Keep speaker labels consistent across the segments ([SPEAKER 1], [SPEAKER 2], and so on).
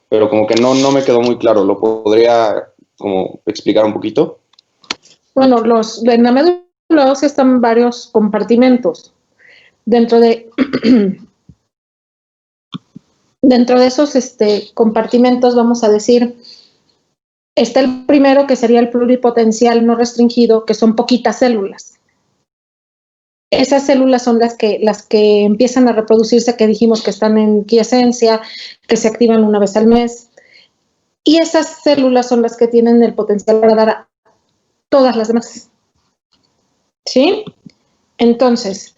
[SPEAKER 1] pero como que no me quedó muy claro. ¿Lo podría como explicar un poquito?
[SPEAKER 2] Bueno, en la médula ósea están varios compartimentos. Dentro de esos compartimentos, vamos a decir, está el primero, que sería el pluripotencial no restringido, que son poquitas células. Esas células son las que empiezan a reproducirse, que dijimos que están en quiescencia, que se activan una vez al mes. Y esas células son las que tienen el potencial para dar a todas las demás. ¿Sí? Entonces,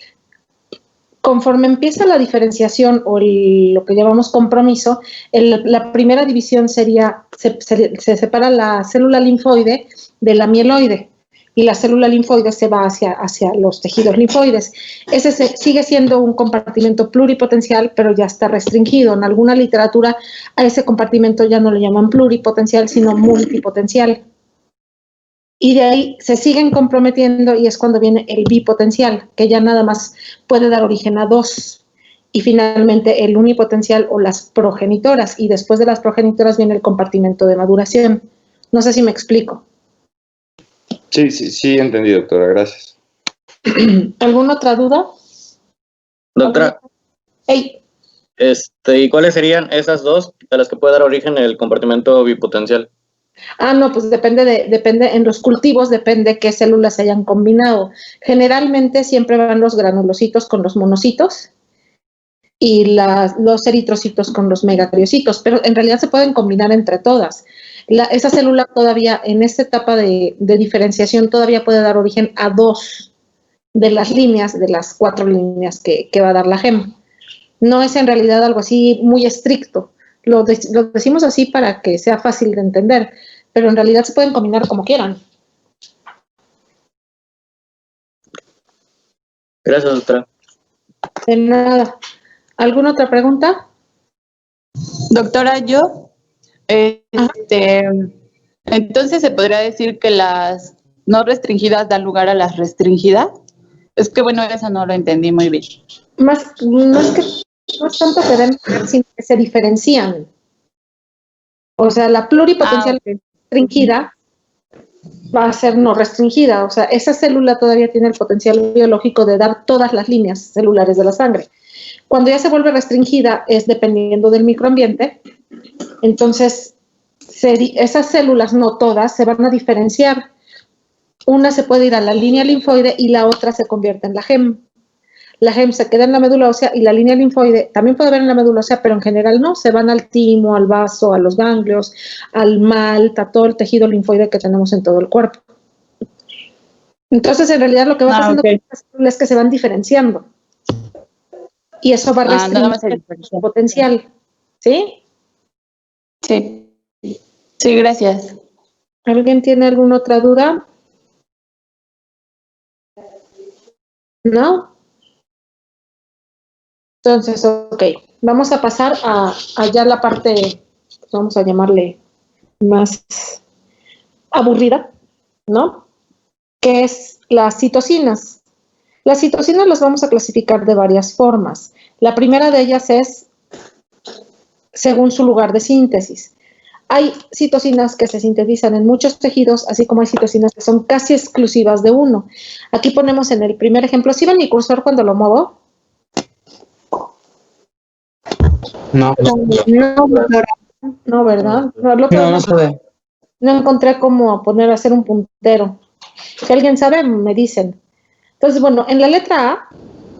[SPEAKER 2] conforme empieza la diferenciación o lo que llamamos compromiso, la primera división sería, se separa la célula linfoide de la mieloide, y la célula linfoide se va hacia los tejidos linfoides. Ese sigue siendo un compartimento pluripotencial, pero ya está restringido. En alguna literatura a ese compartimento ya no lo llaman pluripotencial, sino multipotencial. Y de ahí se siguen comprometiendo y es cuando viene el bipotencial, que ya nada más puede dar origen a dos. Y finalmente el unipotencial o las progenitoras. Y después de las progenitoras viene el compartimento de maduración. No sé si me explico.
[SPEAKER 1] Sí, entendí, doctora, gracias.
[SPEAKER 2] ¿Alguna otra duda?
[SPEAKER 3] Doctora.
[SPEAKER 2] Hey.
[SPEAKER 3] ¿Y cuáles serían esas dos de las que puede dar origen el compartimento bipotencial?
[SPEAKER 2] No, pues depende en los cultivos, depende qué células se hayan combinado. Generalmente siempre van los granulocitos con los monocitos y los eritrocitos con los megacariocitos, pero en realidad se pueden combinar entre todas. Esa célula todavía, en esta etapa de diferenciación, todavía puede dar origen a dos de las líneas, de las 4 líneas que va a dar la gema. No es en realidad algo así muy estricto. Lo decimos así para que sea fácil de entender, pero en realidad se pueden combinar como quieran.
[SPEAKER 3] Gracias, doctora.
[SPEAKER 2] De nada. ¿Alguna otra pregunta?
[SPEAKER 4] Doctora, entonces se podría decir que las no restringidas dan lugar a las restringidas. Es que bueno, eso no lo entendí muy bien.
[SPEAKER 2] No es tanto que den, sino que se diferencian. O sea, la pluripotencial restringida va a ser no restringida. O sea, esa célula todavía tiene el potencial biológico de dar todas las líneas celulares de la sangre. Cuando ya se vuelve restringida es dependiendo del microambiente. Entonces, esas células, no todas, se van a diferenciar. Una se puede ir a la línea linfoide y la otra se convierte en la GEM. La GEM se queda en la médula ósea y la línea linfoide también puede haber en la médula ósea, pero en general no. Se van al timo, al vaso, a los ganglios, al MALT, a todo el tejido linfoide que tenemos en todo el cuerpo. Entonces, en realidad, lo que va pasando con las células es que se van diferenciando. Y eso va a restringir el potencial. ¿Sí?
[SPEAKER 4] Sí. Sí, gracias.
[SPEAKER 2] ¿Alguien tiene alguna otra duda? ¿No? Entonces, ok, vamos a pasar a ya la parte, vamos a llamarle más aburrida, ¿no? Que es las citocinas. Las citocinas las vamos a clasificar de varias formas. La primera de ellas es según su lugar de síntesis. Hay citocinas que se sintetizan en muchos tejidos, así como hay citocinas que son casi exclusivas de uno. Aquí ponemos en el primer ejemplo, ¿sí ven mi cursor cuando lo muevo?
[SPEAKER 5] No,
[SPEAKER 2] ¿verdad?
[SPEAKER 5] No se ve.
[SPEAKER 2] No encontré cómo hacer un puntero. Si alguien sabe, me dicen. Entonces, bueno, en la letra A.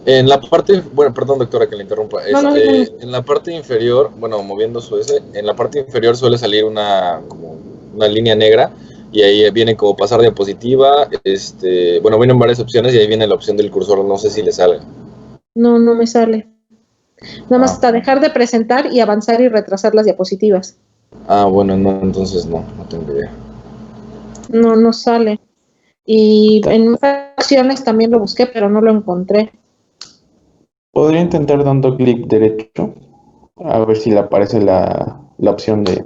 [SPEAKER 6] En la parte, bueno, perdón doctora que le interrumpa,
[SPEAKER 2] No.
[SPEAKER 6] en la parte inferior, bueno, moviendo su S, en la parte inferior suele salir como una línea negra y ahí viene como pasar diapositiva, bueno, vienen varias opciones y ahí viene la opción del cursor, no sé si le sale.
[SPEAKER 2] No me sale. Nada más está dejar de presentar y avanzar y retrasar las diapositivas.
[SPEAKER 6] Bueno, no, entonces no tengo idea.
[SPEAKER 2] No sale. Y en opciones también lo busqué, pero no lo encontré.
[SPEAKER 5] Podría intentar dando clic derecho, a ver si le aparece la opción de...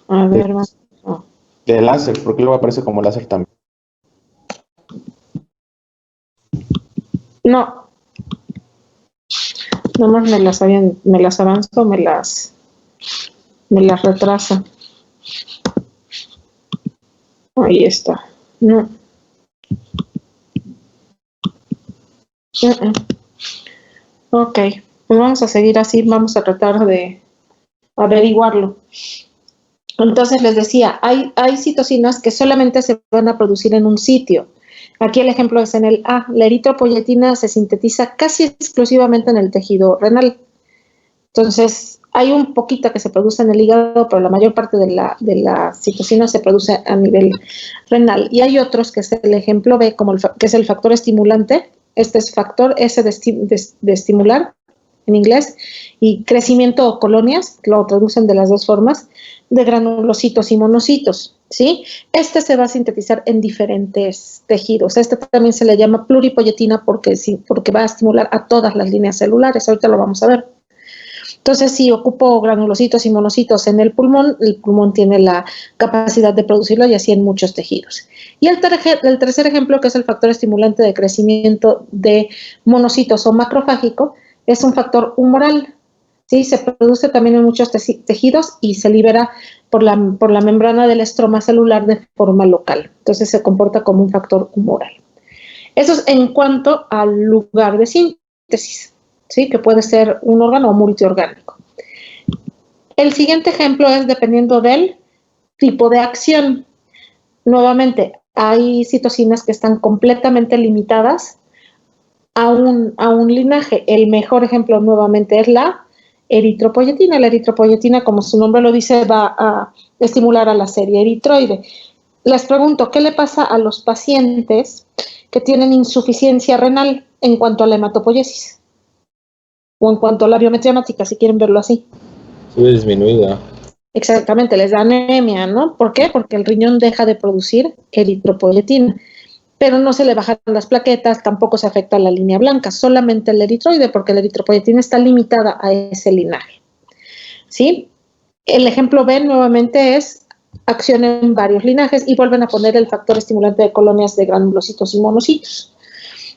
[SPEAKER 2] A ver,
[SPEAKER 5] de láser, porque luego aparece como láser también.
[SPEAKER 2] No. Nomás me las avanzo, me las Me las retrasa. Ahí está. No. Ok, pues vamos a seguir así, vamos a tratar de averiguarlo. Entonces les decía, hay citocinas que solamente se van a producir en un sitio. Aquí el ejemplo es en el A. La eritropoyetina se sintetiza casi exclusivamente en el tejido renal. Entonces, hay un poquito que se produce en el hígado, pero la mayor parte de la citocina se produce a nivel renal. Y hay otros, que es el ejemplo B, que es el factor estimulante. Este es factor S de estimular, en inglés, y crecimiento o colonias, lo traducen de las dos formas, de granulocitos y monocitos, ¿sí? Este se va a sintetizar en diferentes tejidos. Este también se le llama pluripoyetina porque va a estimular a todas las líneas celulares. Ahorita lo vamos a ver. Entonces, si ocupo granulocitos y monocitos en el pulmón tiene la capacidad de producirlo y así en muchos tejidos. Y el tercer ejemplo, que es el factor estimulante de crecimiento de monocitos o macrofágico, es un factor humoral. ¿Sí? Se produce también en muchos tejidos y se libera por la membrana del estroma celular de forma local. Entonces, se comporta como un factor humoral. Eso es en cuanto al lugar de síntesis. ¿Sí? Que puede ser un órgano o multiorgánico. El siguiente ejemplo es dependiendo del tipo de acción. Nuevamente, hay citocinas que están completamente limitadas a un linaje. El mejor ejemplo nuevamente es la eritropoyetina. La eritropoyetina, como su nombre lo dice, va a estimular a la serie eritroide. Les pregunto, ¿qué le pasa a los pacientes que tienen insuficiencia renal en cuanto a la hematopoiesis? O en cuanto a la biometría hemática, si quieren verlo así.
[SPEAKER 6] Se ve disminuida.
[SPEAKER 2] Exactamente, les da anemia, ¿no? ¿Por qué? Porque el riñón deja de producir eritropoyetina, pero no se le bajan las plaquetas, tampoco se afecta a la línea blanca, solamente el eritroide, porque la eritropoyetina está limitada a ese linaje. ¿Sí? El ejemplo B nuevamente es acción en varios linajes y vuelven a poner el factor estimulante de colonias de granulocitos y monocitos.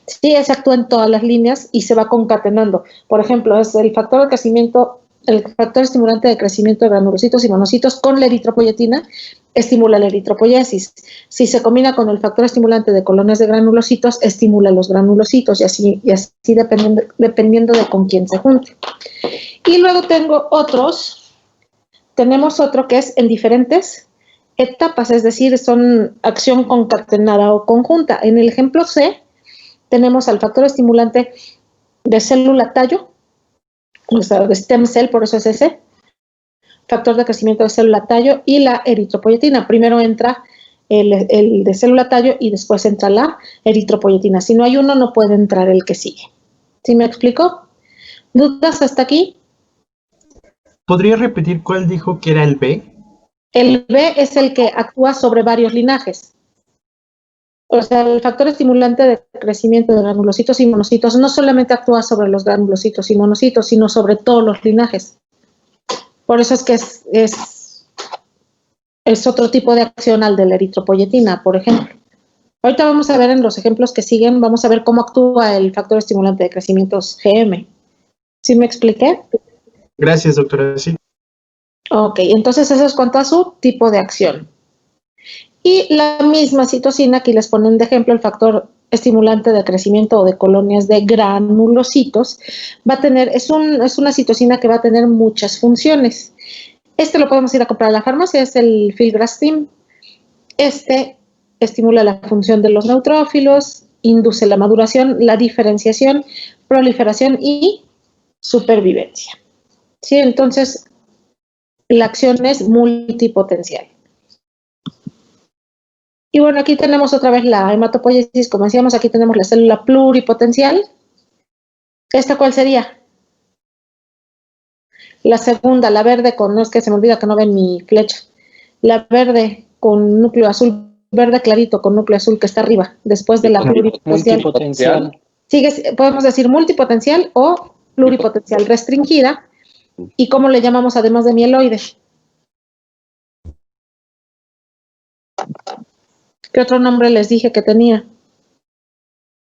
[SPEAKER 2] Sí, ese actúa en todas las líneas y se va concatenando. Por ejemplo, es el factor de crecimiento, el factor estimulante de crecimiento de granulocitos y monocitos con la eritropoyetina estimula la eritropoiesis. Si se combina con el factor estimulante de colonias de granulocitos, estimula los granulocitos y así dependiendo de con quién se junte. Y luego tenemos otro que es en diferentes etapas, es decir, son acción concatenada o conjunta. En el ejemplo C, tenemos al factor estimulante de célula tallo, o sea, de stem cell, por eso es ese, factor de crecimiento de célula tallo y la eritropoyetina. Primero entra el de célula tallo y después entra la eritropoyetina. Si no hay uno, no puede entrar el que sigue. ¿Sí me explico? ¿Dudas hasta aquí?
[SPEAKER 7] ¿Podría repetir cuál dijo que era el B?
[SPEAKER 2] El B es el que actúa sobre varios linajes. O sea, el factor estimulante de crecimiento de granulocitos y monocitos no solamente actúa sobre los granulocitos y monocitos, sino sobre todos los linajes. Por eso es que es otro tipo de acción al de la eritropoyetina, por ejemplo. Ahorita vamos a ver en los ejemplos que siguen, vamos a ver cómo actúa el factor estimulante de crecimiento GM. ¿Sí me expliqué?
[SPEAKER 7] Gracias, doctora. Sí.
[SPEAKER 2] Ok, entonces eso es cuanto a su tipo de acción. Y la misma citocina, aquí les ponen de ejemplo el factor estimulante de crecimiento o de colonias de granulocitos, va a tener, es una citocina que va a tener muchas funciones. Este lo podemos ir a comprar a la farmacia, es el filgrastim. Este estimula la función de los neutrófilos, induce la maduración, la diferenciación, proliferación y supervivencia. ¿Sí? Entonces, la acción es multipotencial. Y bueno, aquí tenemos otra vez la hematopoiesis, como decíamos, aquí tenemos la célula pluripotencial. ¿Esta cuál sería? La segunda, la verde con, no es que se me olvida que no ven mi flecha, la verde con núcleo azul, verde clarito con núcleo azul que está arriba, después de la pluripotencial.
[SPEAKER 3] Multipotencial.
[SPEAKER 2] Podemos decir multipotencial o pluripotencial restringida. ¿Y cómo le llamamos además de mieloide? ¿Qué otro nombre les dije que tenía?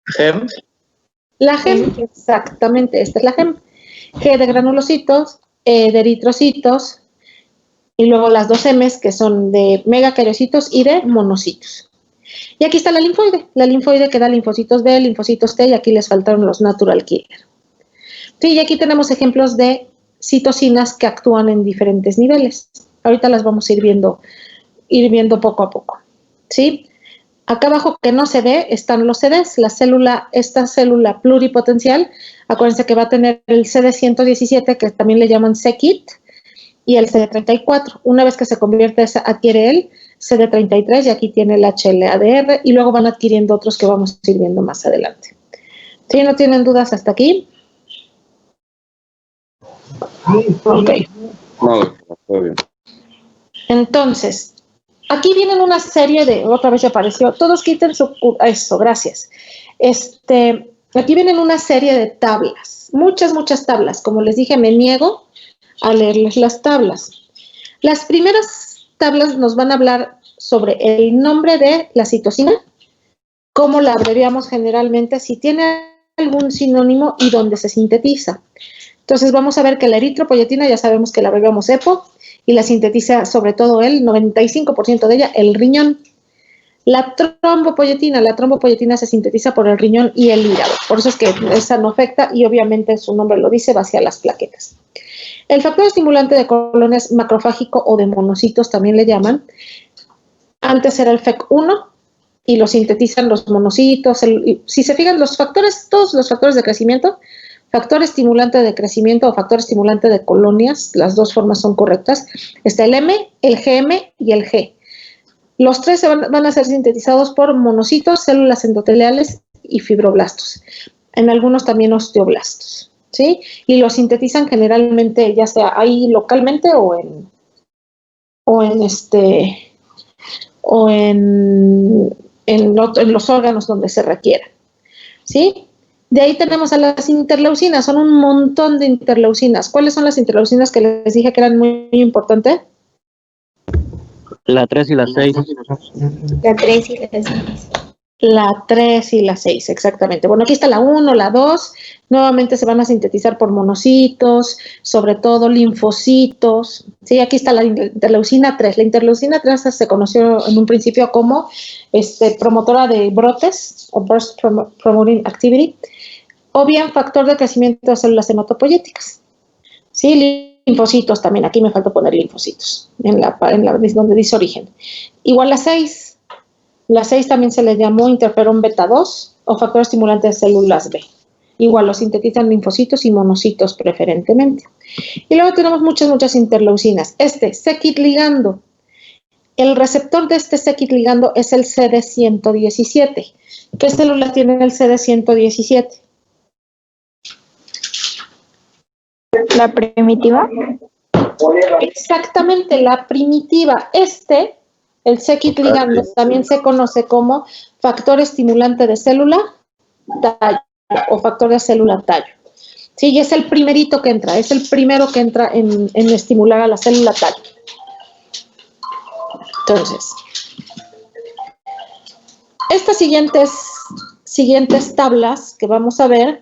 [SPEAKER 3] GEM.
[SPEAKER 2] La GEM, exactamente, esta es la GEM. G de granulocitos, E de eritrocitos, Y luego las 2Ms, que son de megacariocitos y de monocitos. Y aquí está la linfoide que da linfocitos B, linfocitos T, y aquí les faltaron los natural killer. Sí, y aquí tenemos ejemplos de citocinas que actúan en diferentes niveles. Ahorita las vamos a ir viendo poco a poco. ¿Sí? Acá abajo que no se ve están los CDs. Esta célula pluripotencial, acuérdense que va a tener el CD117, que también le llaman c-KIT, y el CD34. Una vez que se convierte, adquiere el CD33 y aquí tiene el HLA-DR y luego van adquiriendo otros que vamos a ir viendo más adelante. ¿Sí? ¿No tienen dudas hasta aquí? Ok.
[SPEAKER 1] No, todo bien.
[SPEAKER 2] Entonces, aquí vienen una serie de, otra vez ya apareció, todos quiten eso, gracias. Aquí vienen una serie de tablas, muchas tablas. Como les dije, me niego a leerles las tablas. Las primeras tablas nos van a hablar sobre el nombre de la citocina, cómo la abreviamos generalmente, si tiene algún sinónimo y dónde se sintetiza. Entonces vamos a ver que la eritropoyetina ya sabemos que la abreviamos EPO y la sintetiza sobre todo el 95% de ella, el riñón. La trombopoyetina se sintetiza por el riñón y el hígado. Por eso es que esa no afecta y obviamente su nombre lo dice, va hacia las plaquetas. El factor estimulante de colonias macrofágico o de monocitos también le llaman. Antes era el FEC1 y lo sintetizan los monocitos. Si se fijan, todos los factores de crecimiento, factor estimulante de crecimiento o factor estimulante de colonias, las dos formas son correctas. Está el M, el GM y el G. Los tres van a ser sintetizados por monocitos, células endoteliales y fibroblastos. En algunos también osteoblastos. ¿Sí? Y lo sintetizan generalmente ya sea ahí localmente o en los órganos donde se requiera. ¿Sí? De ahí tenemos a las interleucinas, son un montón de interleucinas. ¿Cuáles son las interleucinas que les dije que eran muy importantes?
[SPEAKER 3] La 3 y la 6.
[SPEAKER 8] La 3 y la 6.
[SPEAKER 2] La 3 y la 6, exactamente. Bueno, aquí está la 1, la 2. Nuevamente se van a sintetizar por monocitos, sobre todo linfocitos. Sí, aquí está la interleucina 3. La interleucina 3 se conoció en un principio como promotora de brotes o burst promoting activity, o bien factor de crecimiento de células hematopoyéticas. Sí, linfocitos también. Aquí me falta poner linfocitos en la donde dice origen. Igual la 6. La 6 también se le llamó interferón beta 2 o factor estimulante de células B. Igual lo sintetizan linfocitos y monocitos preferentemente. Y luego tenemos muchas interleucinas. c-KIT ligando. El receptor de c-KIT ligando es el CD117. ¿Qué célula tiene el CD117?
[SPEAKER 8] La primitiva.
[SPEAKER 2] Exactamente, la primitiva. El c-KIT ligando también se conoce como factor estimulante de célula tallo o factor de célula tallo. Sí, y es el primerito que entra, es el primero que entra en estimular a la célula tallo. Entonces, estas siguientes tablas que vamos a ver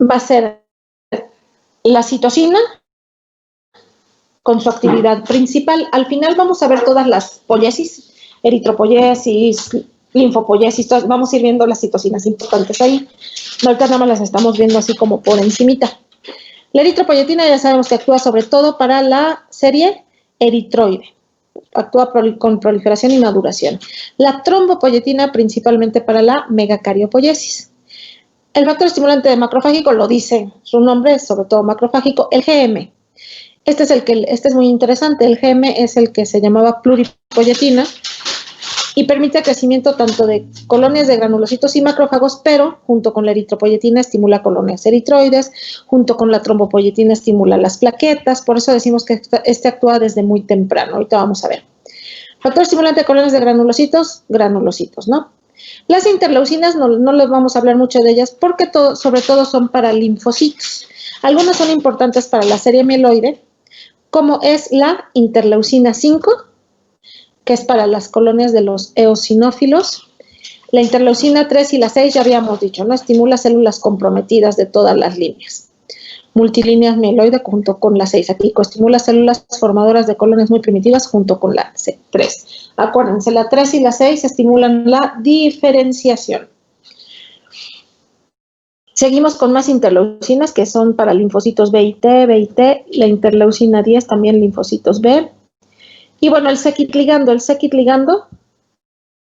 [SPEAKER 2] va a ser la citocina con su actividad principal. Al final vamos a ver todas las poiesis, eritropoiesis, linfopoiesis, vamos a ir viendo las citocinas importantes ahí. Ahorita nada más las estamos viendo así como por encimita. La eritropoyetina ya sabemos que actúa sobre todo para la serie eritroide. Actúa con proliferación y maduración. La trombopoyetina principalmente para la megacariopoiesis. El factor estimulante de macrofágico lo dice su nombre, es sobre todo macrofágico, el GM. Este es muy interesante. El GM es el que se llamaba pluripoyetina y permite el crecimiento tanto de colonias de granulocitos y macrófagos, pero junto con la eritropoyetina estimula colonias eritroides, junto con la trombopoyetina estimula las plaquetas. Por eso decimos que actúa desde muy temprano. Ahorita vamos a ver. Factor estimulante de colonias de granulocitos, ¿no? Las interleucinas no les vamos a hablar mucho de ellas porque sobre todo son para linfocitos. Algunas son importantes para la serie mieloide, como es la interleucina 5, que es para las colonias de los eosinófilos. La interleucina 3 y la 6 ya habíamos dicho, ¿no? Estimula células comprometidas de todas las líneas. multilíneas mieloide junto con la 6. Aquí coestimula células formadoras de colonias muy primitivas junto con la 3. Acuérdense, la 3 y la 6 estimulan la diferenciación. Seguimos con más interleucinas que son para linfocitos B y T, la interleucina 10 también linfocitos B. Y bueno, el c-Kit ligando,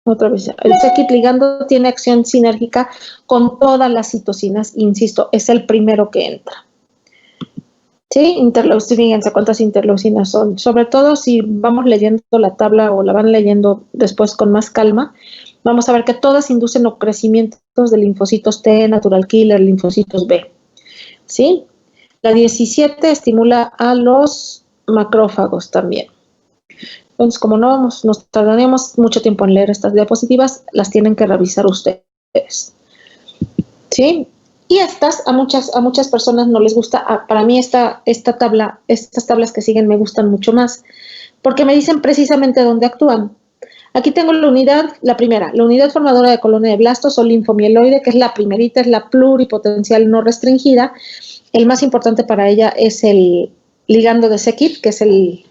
[SPEAKER 2] otra vez, el c-Kit ligando tiene acción sinérgica con todas las citocinas, insisto, es el primero que entra. ¿Sí? Fíjense cuántas interleucinas son. Sobre todo si vamos leyendo la tabla o la van leyendo después con más calma, vamos a ver que todas inducen los crecimientos de linfocitos T, natural killer, linfocitos B. ¿Sí? La 17 estimula a los macrófagos también. Entonces, como no nos tardaríamos mucho tiempo en leer estas diapositivas, las tienen que revisar ustedes. ¿Sí? Y estas a muchas personas no les gusta. Para mí estas tablas que siguen me gustan mucho más, porque me dicen precisamente dónde actúan. Aquí tengo la primera, la unidad formadora de colonia de blastos o linfomieloide, que es la primerita, es la pluripotencial no restringida. El más importante para ella es el ligando de c-Kit, que es el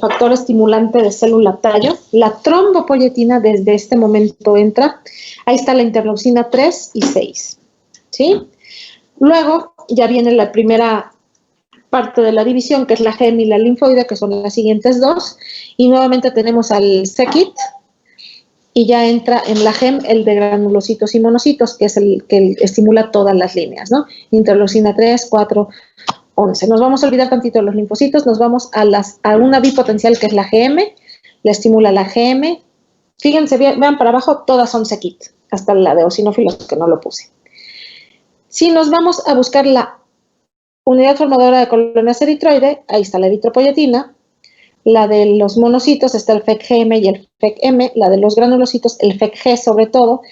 [SPEAKER 2] factor estimulante de célula tallo. La trombopoyetina desde este momento entra. Ahí está la interleucina 3 y 6. ¿Sí? Luego ya viene la primera parte de la división, que es la GEM y la linfoide, que son las siguientes dos. Y nuevamente tenemos al c-Kit. Y ya entra en la GEM el de granulocitos y monocitos, que es el que estimula todas las líneas, ¿no? Interleucina 3, 4, 11. Nos vamos a olvidar tantito de los linfocitos, nos vamos a una bipotencial que es la GM, la estimula la GM. Fíjense, vean para abajo, todas son c-Kit, hasta la de eosinófilos que no lo puse. Si nos vamos a buscar la unidad formadora de colonias eritroide, ahí está la eritropoyetina. La de los monocitos está el FEC-GM y el FEC-M, la de los granulocitos, el FEC-G sobre todo.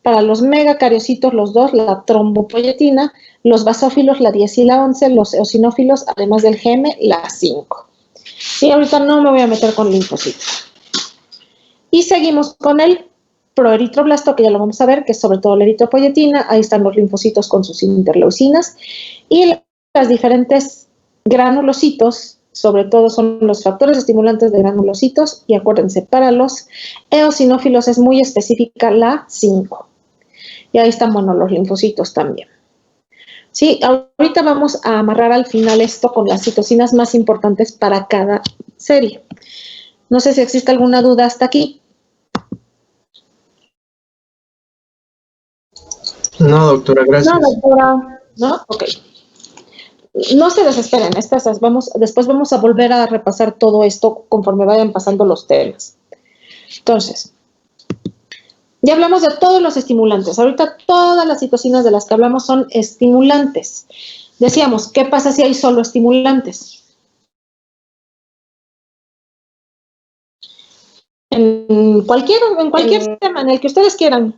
[SPEAKER 2] Para los megacariocitos, los dos, la trombopoyetina, los basófilos, la 10 y la 11, los eosinófilos, además del GM, la 5. Sí, ahorita no me voy a meter con linfocitos. Y seguimos con el proeritroblasto, que ya lo vamos a ver, que es sobre todo la eritropoyetina. Ahí están los linfocitos con sus interleucinas. Y las diferentes granulocitos, sobre todo son los factores estimulantes de granulocitos, y acuérdense, para los eosinófilos es muy específica la 5. Y ahí están, bueno, los linfocitos también. Sí, ahorita vamos a amarrar al final esto con las citocinas más importantes para cada serie. No sé si existe alguna duda hasta aquí.
[SPEAKER 7] No, doctora, gracias.
[SPEAKER 2] No, doctora. ¿No? Ok. No se desesperen, después vamos a volver a repasar todo esto conforme vayan pasando los temas. Entonces, ya hablamos de todos los estimulantes. Ahorita todas las citocinas de las que hablamos son estimulantes. Decíamos, ¿qué pasa si hay solo estimulantes? En cualquier tema, en el que ustedes quieran.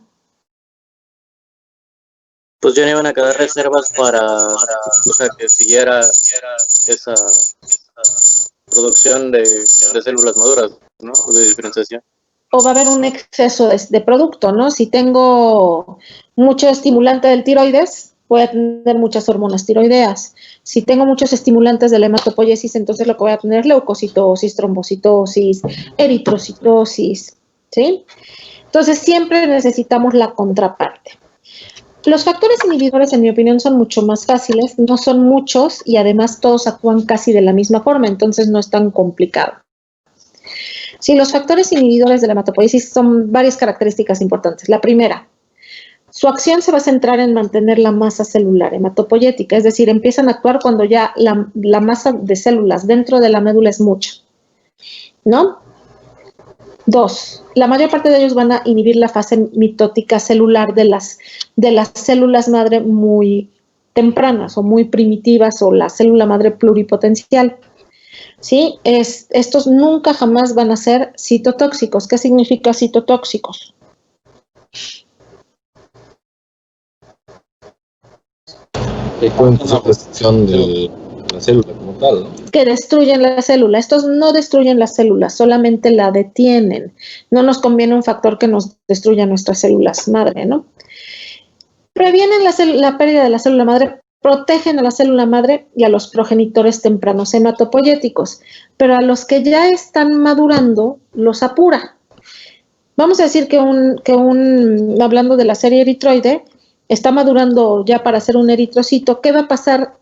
[SPEAKER 3] Pues ya no iban a quedar reservas para, o sea, que siguiera esa producción de células maduras, ¿no? De diferenciación.
[SPEAKER 2] O va a haber un exceso de producto, ¿no? Si tengo mucho estimulante del tiroides, voy a tener muchas hormonas tiroideas. Si tengo muchos estimulantes de la hematopoiesis, entonces lo que voy a tener es leucocitosis, trombocitosis, eritrocitosis, ¿sí? Entonces siempre necesitamos la contraparte. Los factores inhibidores, en mi opinión, son mucho más fáciles, no son muchos y además todos actúan casi de la misma forma, entonces no es tan complicado. Sí, los factores inhibidores de la hematopoiesis son varias características importantes. La primera, su acción se va a centrar en mantener la masa celular hematopoyética, es decir, empiezan a actuar cuando ya la masa de células dentro de la médula es mucha, ¿no? 2. La mayor parte de ellos van a inhibir la fase mitótica celular de las células madre muy tempranas o muy primitivas o la célula madre pluripotencial. ¿Sí? Estos nunca jamás van a ser citotóxicos. ¿Qué significa citotóxicos?
[SPEAKER 6] Que pueden causar destrucción de la célula como tal, ¿no?
[SPEAKER 2] Que destruyen la célula. Estos no destruyen la célula, solamente la detienen. No nos conviene un factor que nos destruya nuestras células madre, ¿no? Previenen la pérdida de la célula madre protegen a la célula madre y a los progenitores tempranos hematopoyéticos, pero a los que ya están madurando los apura. Vamos a decir que hablando de la serie eritroide, está madurando ya para ser un eritrocito. ¿Qué va a pasar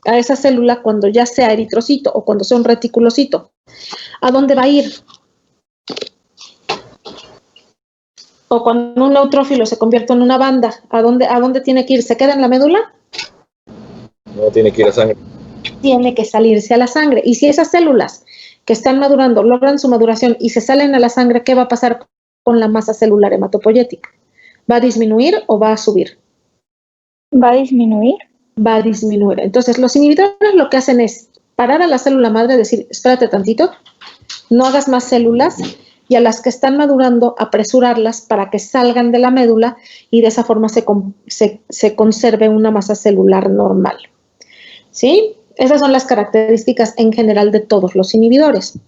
[SPEAKER 2] a esa célula cuando ya sea eritrocito o cuando sea un reticulocito? ¿A dónde va a ir? O cuando un neutrófilo se convierte en una banda, ¿a dónde tiene que ir? ¿Se queda en la médula?
[SPEAKER 6] No, tiene que ir a sangre.
[SPEAKER 2] Tiene que salirse a la sangre. Y si esas células que están madurando logran su maduración y se salen a la sangre, ¿qué va a pasar con la masa celular hematopoyética? ¿Va a disminuir o va a subir?
[SPEAKER 8] ¿Va a disminuir?
[SPEAKER 2] Va a disminuir. Entonces, los inhibidores lo que hacen es parar a la célula madre, decir, espérate tantito, no hagas más células, y a las que están madurando, apresurarlas para que salgan de la médula y de esa forma se conserve una masa celular normal. ¿Sí? Esas son las características en general de todos los inhibidores.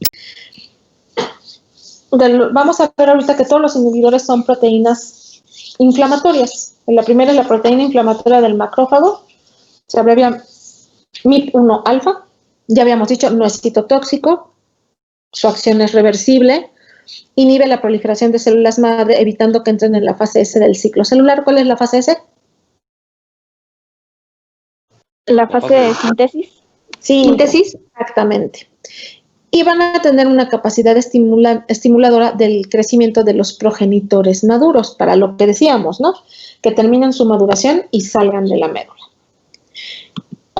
[SPEAKER 2] Vamos a ver ahorita que todos los inhibidores son proteínas inflamatorias. La primera es la proteína inflamatoria del macrófago, se abrevia MIP1 alfa. Ya habíamos dicho, no es citotóxico, su acción es reversible, inhibe la proliferación de células madre, evitando que entren en la fase S del ciclo celular. ¿Cuál es la fase S?
[SPEAKER 8] La fase de síntesis.
[SPEAKER 2] Síntesis, exactamente. Y van a tener una capacidad estimuladora del crecimiento de los progenitores maduros, para lo que decíamos, ¿no? Que terminen su maduración y salgan de la médula.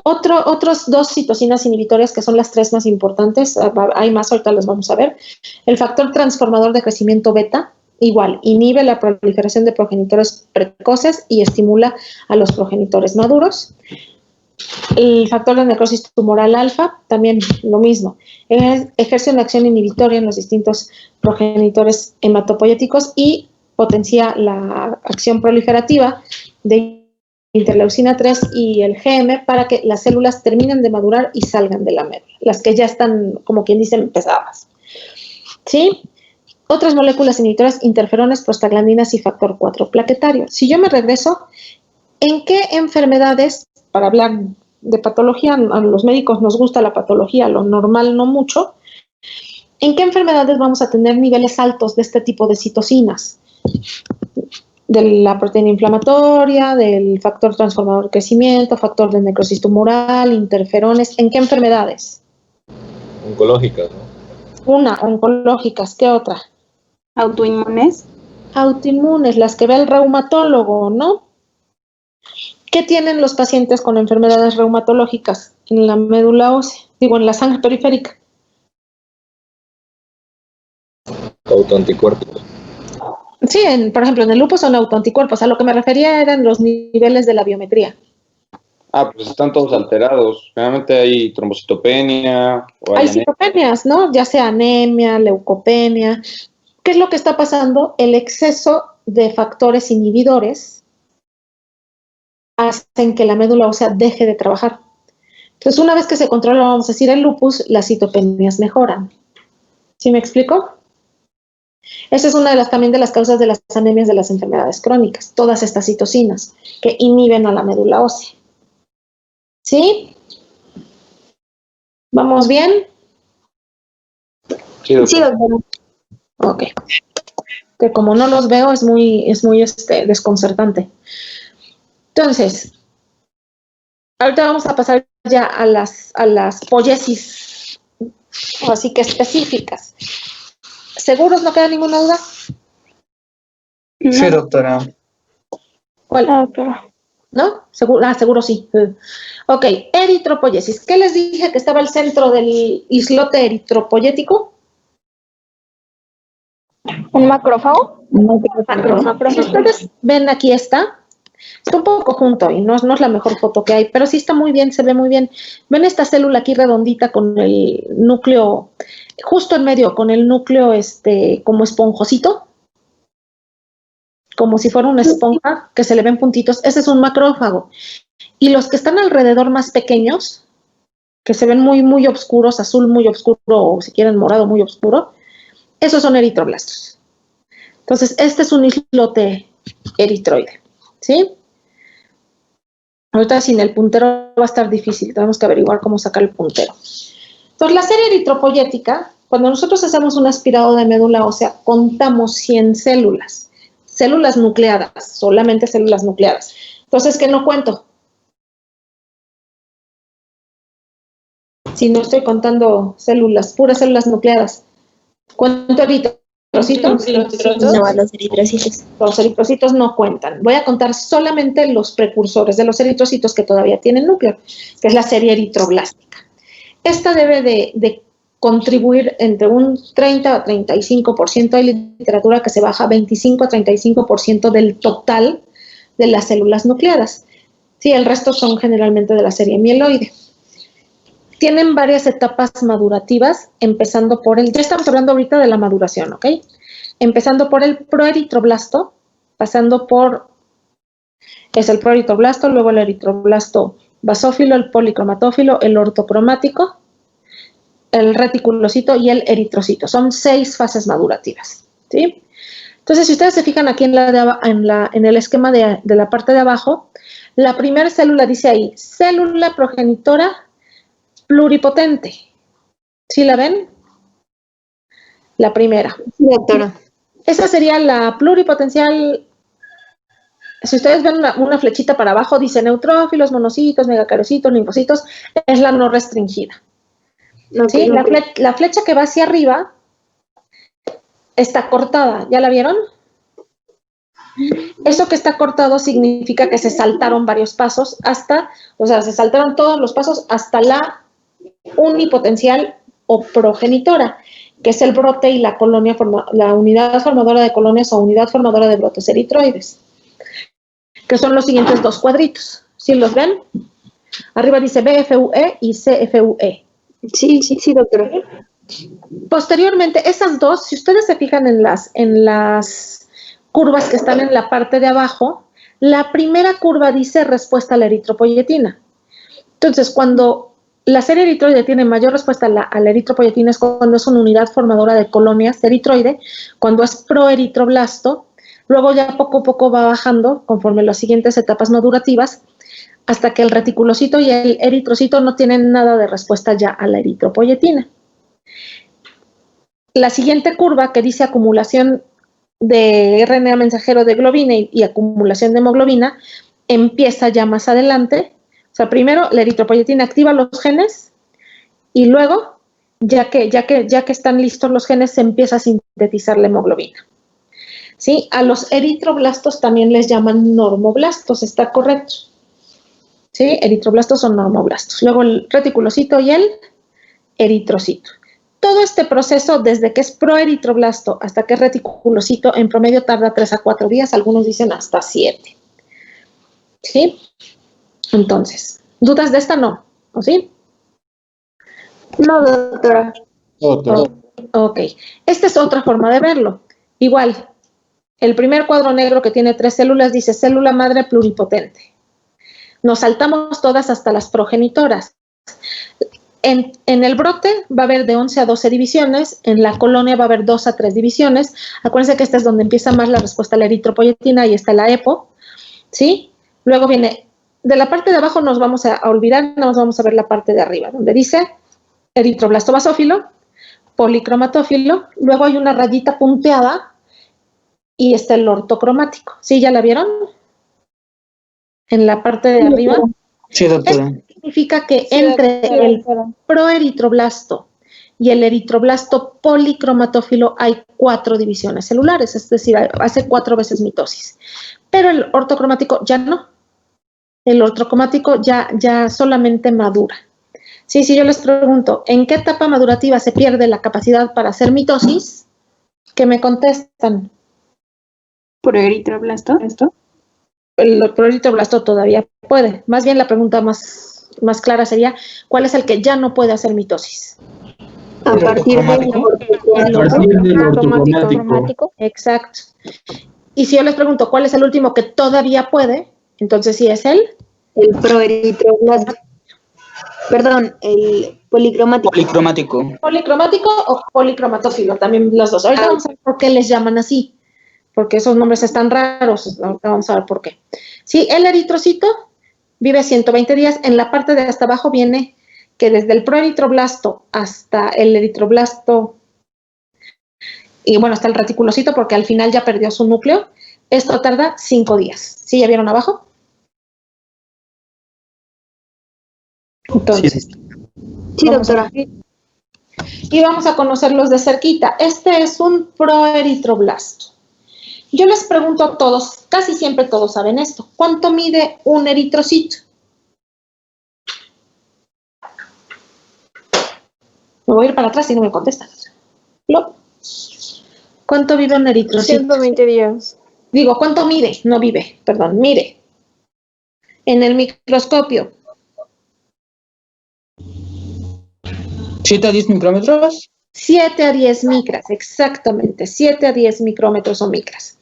[SPEAKER 2] Otros dos citocinas inhibitorias que son las tres más importantes, hay más, ahorita las vamos a ver. El factor transformador de crecimiento beta, igual, inhibe la proliferación de progenitores precoces y estimula a los progenitores maduros. El factor de necrosis tumoral alfa, también lo mismo, ejerce una acción inhibitoria en los distintos progenitores hematopoyéticos y potencia la acción proliferativa de interleucina 3 y el GM para que las células terminen de madurar y salgan de la médula, las que ya están, como quien dice, pesadas. ¿Sí? Otras moléculas inhibitoras, interferones, prostaglandinas y factor 4 plaquetario. Si yo me regreso, ¿en qué enfermedades, para hablar de patología, a los médicos nos gusta la patología, lo normal no mucho, ¿en qué enfermedades vamos a tener niveles altos de este tipo de citocinas? De la proteína inflamatoria, del factor transformador de crecimiento, factor de necrosis tumoral, interferones. ¿En qué enfermedades?
[SPEAKER 6] Oncológicas, ¿no?
[SPEAKER 2] Una, oncológicas. ¿Qué otra?
[SPEAKER 4] Autoinmunes.
[SPEAKER 2] Autoinmunes, las que ve el reumatólogo, ¿no? ¿Qué tienen los pacientes con enfermedades reumatológicas en la médula ósea? Digo, en la sangre periférica.
[SPEAKER 6] Autoanticuerpos.
[SPEAKER 2] Sí, por ejemplo, en el lupus son autoanticuerpos. A lo que me refería eran los niveles de la biometría.
[SPEAKER 1] Pues están todos alterados. Generalmente hay trombocitopenia.
[SPEAKER 2] Hay citopenias, ¿no? Ya sea anemia, leucopenia. ¿Qué es lo que está pasando? El exceso de factores inhibidores hacen que la médula ósea deje de trabajar. Entonces, una vez que se controla, vamos a decir, el lupus, las citopenias mejoran. ¿Sí me explico? Esa es una también de las causas de las anemias de las enfermedades crónicas, todas estas citocinas que inhiben a la médula ósea. ¿Sí? ¿Vamos bien?
[SPEAKER 1] Sí, doctor.
[SPEAKER 2] Ok. Que como no los veo es muy desconcertante. Entonces, ahorita vamos a pasar ya a las poiesis, así que específicas. ¿Seguros? ¿No queda ninguna duda?
[SPEAKER 7] Sí, doctora.
[SPEAKER 2] ¿Cuál? ¿No? Seguro sí. Ok, eritropoiesis. ¿Qué les dije que estaba al centro del islote eritropoyético?
[SPEAKER 8] ¿Un macrófago?
[SPEAKER 2] Macrófago. Si ustedes ven, aquí está un poco junto y no es la mejor foto que hay, pero sí está muy bien, se ve muy bien. ¿Ven esta célula aquí redondita con el núcleo, justo en medio, con el núcleo como esponjosito? Como si fuera una esponja, que se le ven puntitos. Ese es un macrófago. Y los que están alrededor más pequeños, que se ven muy, muy oscuros, azul muy oscuro, o si quieren morado muy oscuro, esos son eritroblastos. Entonces, este es un islote eritroide, ¿sí? Ahorita sin el puntero va a estar difícil, tenemos que averiguar cómo sacar el puntero. Entonces, la serie eritropoyética, cuando nosotros hacemos un aspirado de médula ósea, contamos 100 células nucleadas, solamente células nucleadas. Entonces, ¿qué no cuento? Si no estoy contando células, puras células nucleadas. ¿Cuento eritrocitos?
[SPEAKER 8] No, los eritrocitos.
[SPEAKER 2] Los eritrocitos no cuentan. Voy a contar solamente los precursores de los eritrocitos que todavía tienen núcleo, que es la serie eritroblástica. Esta debe de contribuir entre un 30 a 35%. Hay literatura que se baja a 25 a 35% del total de las células nucleadas. Sí, el resto son generalmente de la serie mieloide. Tienen varias etapas madurativas, empezando por ya estamos hablando ahorita de la maduración, ¿ok? Empezando por el proeritroblasto, pasando por, es el proeritroblasto, luego el eritroblasto basófilo, el policromatófilo, el ortocromático, el reticulocito y el eritrocito. Son 6 fases madurativas, ¿sí? Entonces, si ustedes se fijan aquí en el esquema de la parte de abajo, la primera célula dice ahí, célula progenitora pluripotente. ¿Sí la ven? La primera.
[SPEAKER 8] Sí, doctora.
[SPEAKER 2] Esa sería la pluripotencial. Si ustedes ven una flechita para abajo, dice neutrófilos, monocitos, megacarocitos, linfocitos, es la no restringida. ¿Sí? La flecha que va hacia arriba está cortada. ¿Ya la vieron? Eso que está cortado significa que se saltaron varios pasos se saltaron todos los pasos hasta la unipotencial o progenitora, que es el brote y la colonia, la unidad formadora de colonias o unidad formadora de brotes eritroides, que son los siguientes 2 cuadritos. ¿Sí los ven? Arriba dice BFUE y CFUE.
[SPEAKER 8] Sí, doctora.
[SPEAKER 2] Posteriormente, esas dos, si ustedes se fijan en las curvas que están en la parte de abajo, la primera curva dice respuesta a la eritropoyetina. Entonces, cuando la serie eritroide tiene mayor respuesta a la eritropoyetina es cuando es una unidad formadora de colonias de eritroide, cuando es proeritroblasto, luego ya poco a poco va bajando conforme las siguientes etapas madurativas, hasta que el reticulocito y el eritrocito no tienen nada de respuesta ya a la eritropoyetina. La siguiente curva que dice acumulación de RNA mensajero de globina y acumulación de hemoglobina empieza ya más adelante. O sea, primero la eritropoyetina activa los genes y luego, ya que están listos los genes, se empieza a sintetizar la hemoglobina. ¿Sí? A los eritroblastos también les llaman normoblastos, ¿está correcto? ¿Sí? Eritroblastos son normoblastos. Luego el reticulocito y el eritrocito. Todo este proceso, desde que es proeritroblasto hasta que es reticulocito, en promedio tarda 3 a 4 días, algunos dicen hasta 7. ¿Sí? Entonces, ¿dudas de esta? No, ¿o sí?
[SPEAKER 8] No, doctora.
[SPEAKER 2] Ok, esta es otra forma de verlo. Igual, el primer cuadro negro que tiene 3 células dice célula madre pluripotente. Nos saltamos todas hasta las progenitoras. En el brote va a haber de 11 a 12 divisiones, en la colonia va a haber 2 a 3 divisiones. Acuérdense que esta es donde empieza más la respuesta a la eritropoyetina y está la EPO, ¿sí? Luego viene, de la parte de abajo nos vamos a olvidar, nos vamos a ver la parte de arriba, donde dice eritroblasto basófilo, policromatófilo, luego hay una rayita punteada y está el ortocromático. ¿Sí, ya la vieron? En la parte de arriba.
[SPEAKER 9] Sí, doctora.
[SPEAKER 2] Esto significa que entre el proeritroblasto y el eritroblasto policromatófilo hay 4 divisiones celulares, es decir, hace 4 veces mitosis. Pero el ortocromático ya no. El ortocromático ya solamente madura. Sí, si yo les pregunto, ¿en qué etapa madurativa se pierde la capacidad para hacer mitosis? ¿Qué me contestan?
[SPEAKER 4] ¿Por eritroblasto? ¿Esto?
[SPEAKER 2] El proeritroblasto todavía puede. Más bien la pregunta más clara sería, ¿cuál es el que ya no puede hacer mitosis?
[SPEAKER 8] A partir del
[SPEAKER 2] ortocromático. Exacto. Y si yo les pregunto, ¿cuál es el último que todavía puede? Entonces sí es el
[SPEAKER 8] proeritroblasto. Perdón, el policromático.
[SPEAKER 2] Policromático o policromatófilo, también los dos. Ahorita vamos a ver por qué les llaman así, porque esos nombres están raros. Ahorita vamos a ver por qué. Sí, el eritrocito vive 120 días. En la parte de hasta abajo viene que desde el proeritroblasto hasta el eritroblasto, y bueno, hasta el reticulocito, porque al final ya perdió su núcleo, esto tarda 5 días. ¿Sí? ¿Ya vieron abajo? Entonces,
[SPEAKER 8] Sí, doctora.
[SPEAKER 2] y vamos a conocerlos de cerquita. Este es un proeritroblasto. Yo les pregunto a todos, casi siempre todos saben esto, ¿cuánto mide un eritrocito? Me voy a ir para atrás y no me contestan. ¿No? ¿Cuánto vive un eritrocito?
[SPEAKER 9] 120 días.
[SPEAKER 2] Digo, ¿cuánto mide? No vive, perdón, mide. En el microscopio.
[SPEAKER 10] 7 a 10 micrómetros.
[SPEAKER 2] 7 a 10 micras, exactamente, 7 a 10 micrómetros o micras.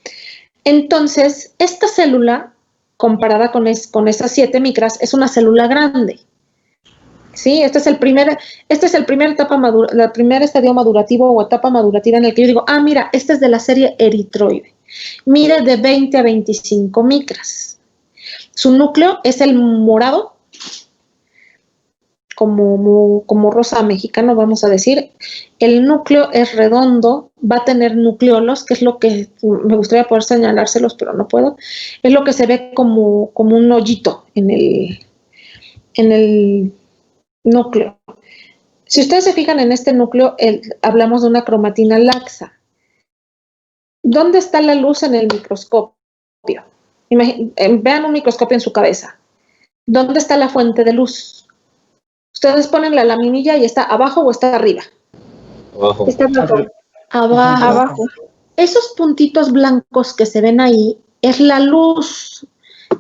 [SPEAKER 2] Entonces, esta célula, comparada con esas 7 micras, es una célula grande. ¿Sí? Este es el primer la primer estadio madurativo o etapa madurativa en el que yo digo, ah, mira, este es de la serie eritroide. Mide de 20 a 25 micras. Su núcleo es el morado, como rosa mexicano, vamos a decir. El núcleo es redondo, va a tener nucleolos, que es lo que me gustaría poder señalárselos, pero no puedo. Es lo que se ve como un hoyito en el núcleo. Si ustedes se fijan en este núcleo, hablamos de una cromatina laxa. ¿Dónde está la luz en el microscopio? Vean un microscopio en su cabeza. ¿Dónde está la fuente de luz? Ustedes ponen la laminilla y está abajo o está arriba.
[SPEAKER 6] Abajo.
[SPEAKER 8] Está abajo.
[SPEAKER 2] Abajo. Esos puntitos blancos que se ven ahí es la luz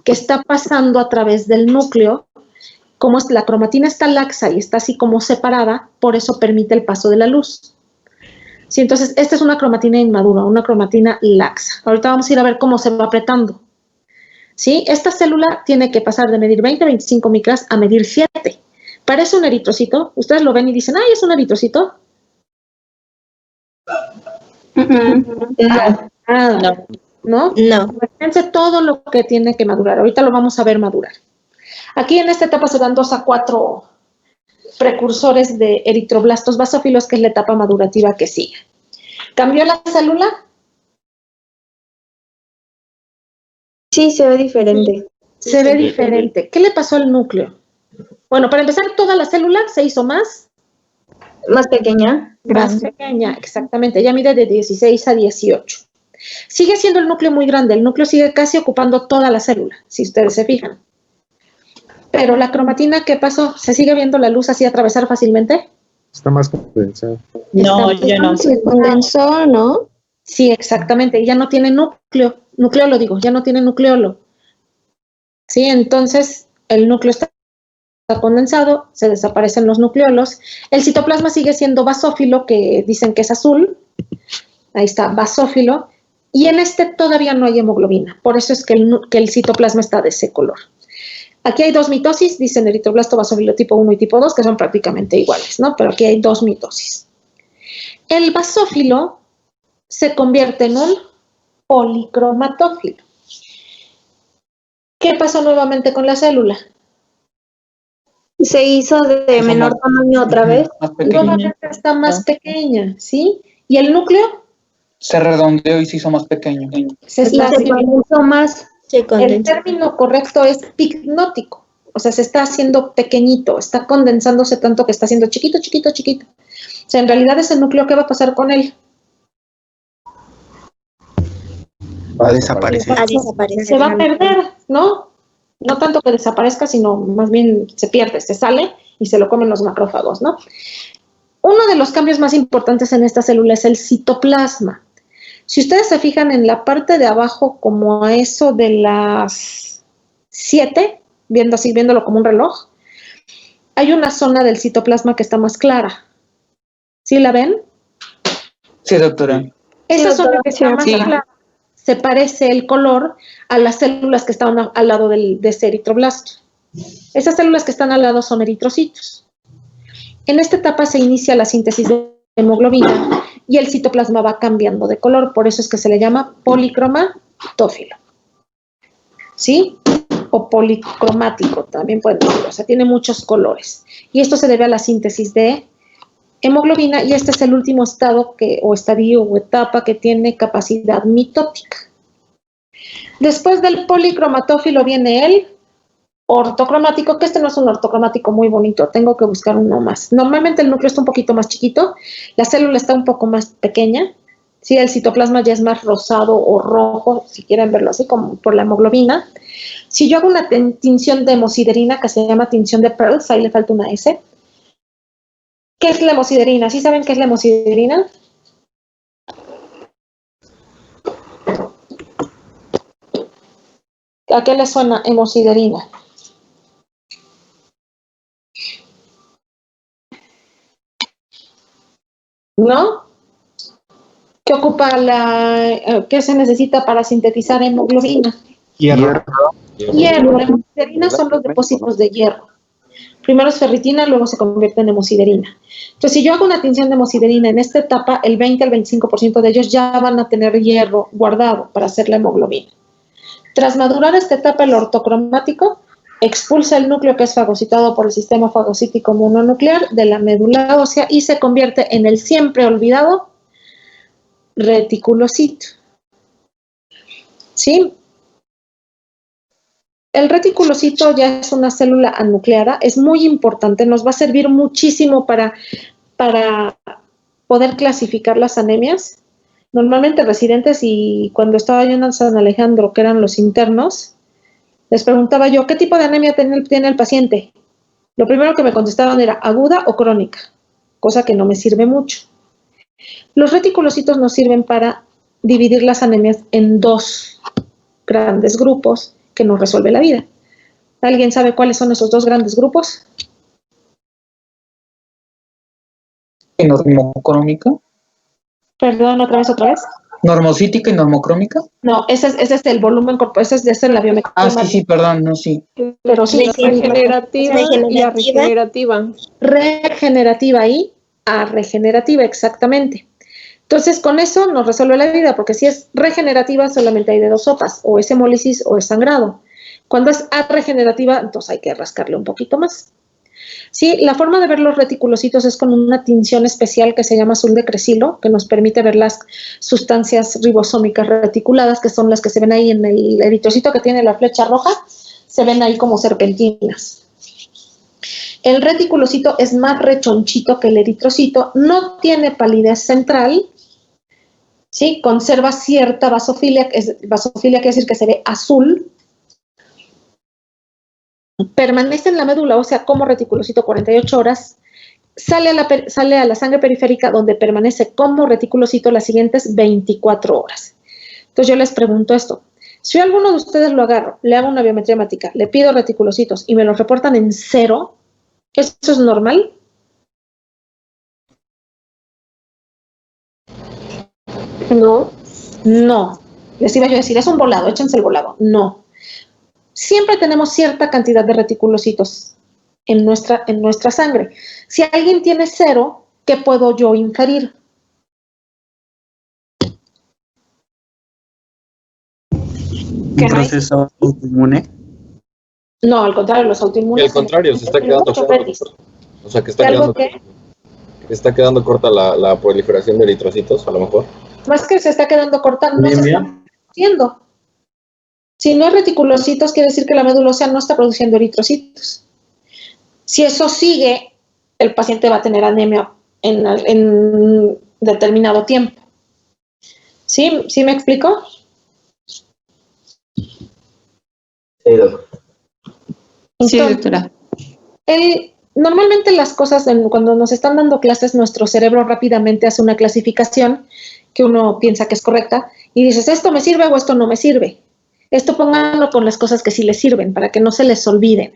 [SPEAKER 2] que está pasando a través del núcleo. Como la cromatina está laxa y está así como separada, por eso permite el paso de la luz. Sí, entonces, esta es una cromatina inmadura, una cromatina laxa. Ahorita vamos a ir a ver cómo se va apretando. ¿Sí? Esta célula tiene que pasar de medir 20 a 25 micras a medir 7. Parece un eritrocito. Ustedes lo ven y dicen, ¡ay, es un eritrocito! ¿No? Fíjense todo lo que tiene que madurar. Ahorita lo vamos a ver madurar. Aquí en esta etapa se dan 2 a 4 precursores de eritroblastos basófilos, que es la etapa madurativa que sigue. ¿Cambió la célula?
[SPEAKER 8] Sí, se ve diferente.
[SPEAKER 2] Se ve diferente. ¿Qué le pasó al núcleo? Bueno, para empezar, toda la célula se hizo más
[SPEAKER 8] pequeña.
[SPEAKER 2] Más pequeña, exactamente. Ella mide de 16 a 18. Sigue siendo el núcleo muy grande. El núcleo sigue casi ocupando toda la célula, si ustedes se fijan. Pero la cromatina, ¿qué pasó? ¿Se sigue viendo la luz así atravesar fácilmente?
[SPEAKER 11] Está más condensado.
[SPEAKER 4] No, ya no.
[SPEAKER 9] Se condensó, ¿no?
[SPEAKER 2] Sí, exactamente. Ya no tiene nucleolo digo, ya no tiene nucleolo. Sí, entonces el núcleo está condensado, se desaparecen los nucleolos. El citoplasma sigue siendo basófilo, que dicen que es azul. Ahí está, basófilo. Y en este todavía no hay hemoglobina. Por eso es que el citoplasma está de ese color. Aquí hay 2 mitosis, dicen eritroblasto basófilo tipo 1 y tipo 2, que son prácticamente iguales, ¿no? Pero aquí hay 2 mitosis. El basófilo se convierte en un policromatófilo. ¿Qué pasó nuevamente con la célula?
[SPEAKER 8] Se hizo de menor tamaño otra vez.
[SPEAKER 2] Nuevamente está más pequeña, ¿sí? ¿Y el núcleo?
[SPEAKER 10] Se redondeó y se hizo más pequeño.
[SPEAKER 2] Se
[SPEAKER 8] condensó más.
[SPEAKER 2] El término correcto es picnótico. O sea, se está haciendo pequeñito, está condensándose tanto que está haciendo chiquito, chiquito, chiquito. O sea, en realidad ese núcleo, ¿qué va a pasar con él?
[SPEAKER 5] Va a desaparecer.
[SPEAKER 2] Se va a perder, ¿no? No tanto que desaparezca, sino más bien se pierde, se sale y se lo comen los macrófagos, ¿no? Uno de los cambios más importantes en esta célula es el citoplasma. Si ustedes se fijan en la parte de abajo, como a eso de las 7, viéndolo como un reloj, hay una zona del citoplasma que está más clara. ¿Sí la ven?
[SPEAKER 10] Sí, doctora.
[SPEAKER 2] Esa zona que está más clara se parece el color a las células que están al lado de ese eritroblasto. Esas células que están al lado son eritrocitos. En esta etapa se inicia la síntesis de hemoglobina y el citoplasma va cambiando de color, por eso es que se le llama policromatófilo. ¿Sí? o policromático, también pueden decir, o sea, tiene muchos colores. Y esto se debe a la síntesis de hemoglobina, y este es el último estado o estadio o etapa que tiene capacidad mitótica. Después del policromatófilo viene el ortocromático, que este no es un ortocromático muy bonito, tengo que buscar uno más. Normalmente el núcleo está un poquito más chiquito, la célula está un poco más pequeña, ¿sí? El citoplasma ya es más rosado o rojo, si quieren verlo así, como por la hemoglobina. Si yo hago una tinción de hemosiderina, que se llama tinción de Pearls, ahí le falta una S. ¿Qué es la hemosiderina? ¿Sí saben qué es la hemosiderina? ¿A qué le suena hemosiderina? ¿No? ¿Qué se necesita para sintetizar hemoglobina?
[SPEAKER 7] Hierro.
[SPEAKER 2] Hierro. La hemosiderina son los depósitos de hierro. Primero es ferritina, luego se convierte en hemosiderina. Entonces, si yo hago una tinción de hemosiderina en esta etapa, el 20 al 25% de ellos ya van a tener hierro guardado para hacer la hemoglobina. Tras madurar esta etapa, el ortocromático expulsa el núcleo que es fagocitado por el sistema fagocítico mononuclear de la médula ósea y se convierte en el siempre olvidado reticulocito. ¿Sí? El reticulocito ya es una célula anucleada, es muy importante, nos va a servir muchísimo para poder clasificar las anemias. Normalmente residentes, y cuando estaba yo en San Alejandro, que eran los internos, les preguntaba yo, ¿qué tipo de anemia tiene el paciente? Lo primero que me contestaban era aguda o crónica, cosa que no me sirve mucho. Los reticulocitos nos sirven para dividir las anemias en dos grandes grupos que nos resuelve la vida. ¿Alguien sabe cuáles son esos dos grandes grupos?
[SPEAKER 10] ¿Normocrómica?
[SPEAKER 2] Perdón, otra vez.
[SPEAKER 10] ¿Normocítica y normocrómica?
[SPEAKER 2] No, ese es el volumen corporal, ese es la biomecánica.
[SPEAKER 10] Ah, sí, perdón, no, sí.
[SPEAKER 2] Pero sí,
[SPEAKER 9] Regenerativa y arregenerativa.
[SPEAKER 2] Regenerativa y arregenerativa, exactamente. Entonces, con eso nos resuelve la vida, porque si es regenerativa solamente hay de dos sopas, o es hemólisis o es sangrado. Cuando es arregenerativa, entonces hay que rascarle un poquito más. Sí, la forma de ver los reticulocitos es con una tinción especial que se llama azul de crecilo, que nos permite ver las sustancias ribosómicas reticuladas, que son las que se ven ahí en el eritrocito que tiene la flecha roja, se ven ahí como serpentinas. El reticulocito es más rechonchito que el eritrocito, no tiene palidez central, ¿sí? Conserva cierta vasofilia, vasofilia quiere decir que se ve azul, permanece en la médula ósea como reticulocito 48 horas, sale a la sangre periférica donde permanece como reticulocito las siguientes 24 horas. Entonces yo les pregunto esto, si alguno de ustedes lo agarro, le hago una biometría hemática, le pido reticulocitos y me los reportan en 0, ¿eso es normal?
[SPEAKER 9] No.
[SPEAKER 2] No. Les iba yo a decir, es un volado, échense el volado. No. Siempre tenemos cierta cantidad de reticulocitos en nuestra sangre. Si alguien tiene 0, ¿qué puedo yo inferir?
[SPEAKER 12] ¿Un proceso autoinmune?
[SPEAKER 2] No, al contrario, los autoinmunes.
[SPEAKER 6] Al contrario, se está quedando corto. O sea, que está quedando corta la proliferación de eritrocitos, a lo mejor.
[SPEAKER 2] Más que se está quedando corta, no se está produciendo. Si no hay reticulocitos, quiere decir que la médula ósea no está produciendo eritrocitos. Si eso sigue, el paciente va a tener anemia en determinado tiempo. ¿Sí? ¿Sí me explico?
[SPEAKER 3] Sí, doctor.
[SPEAKER 4] Sí, doctora.
[SPEAKER 2] Normalmente las cosas, cuando nos están dando clases, nuestro cerebro rápidamente hace una clasificación que uno piensa que es correcta y dices, ¿esto me sirve o esto no me sirve? Esto pónganlo con las cosas que sí les sirven, para que no se les olviden,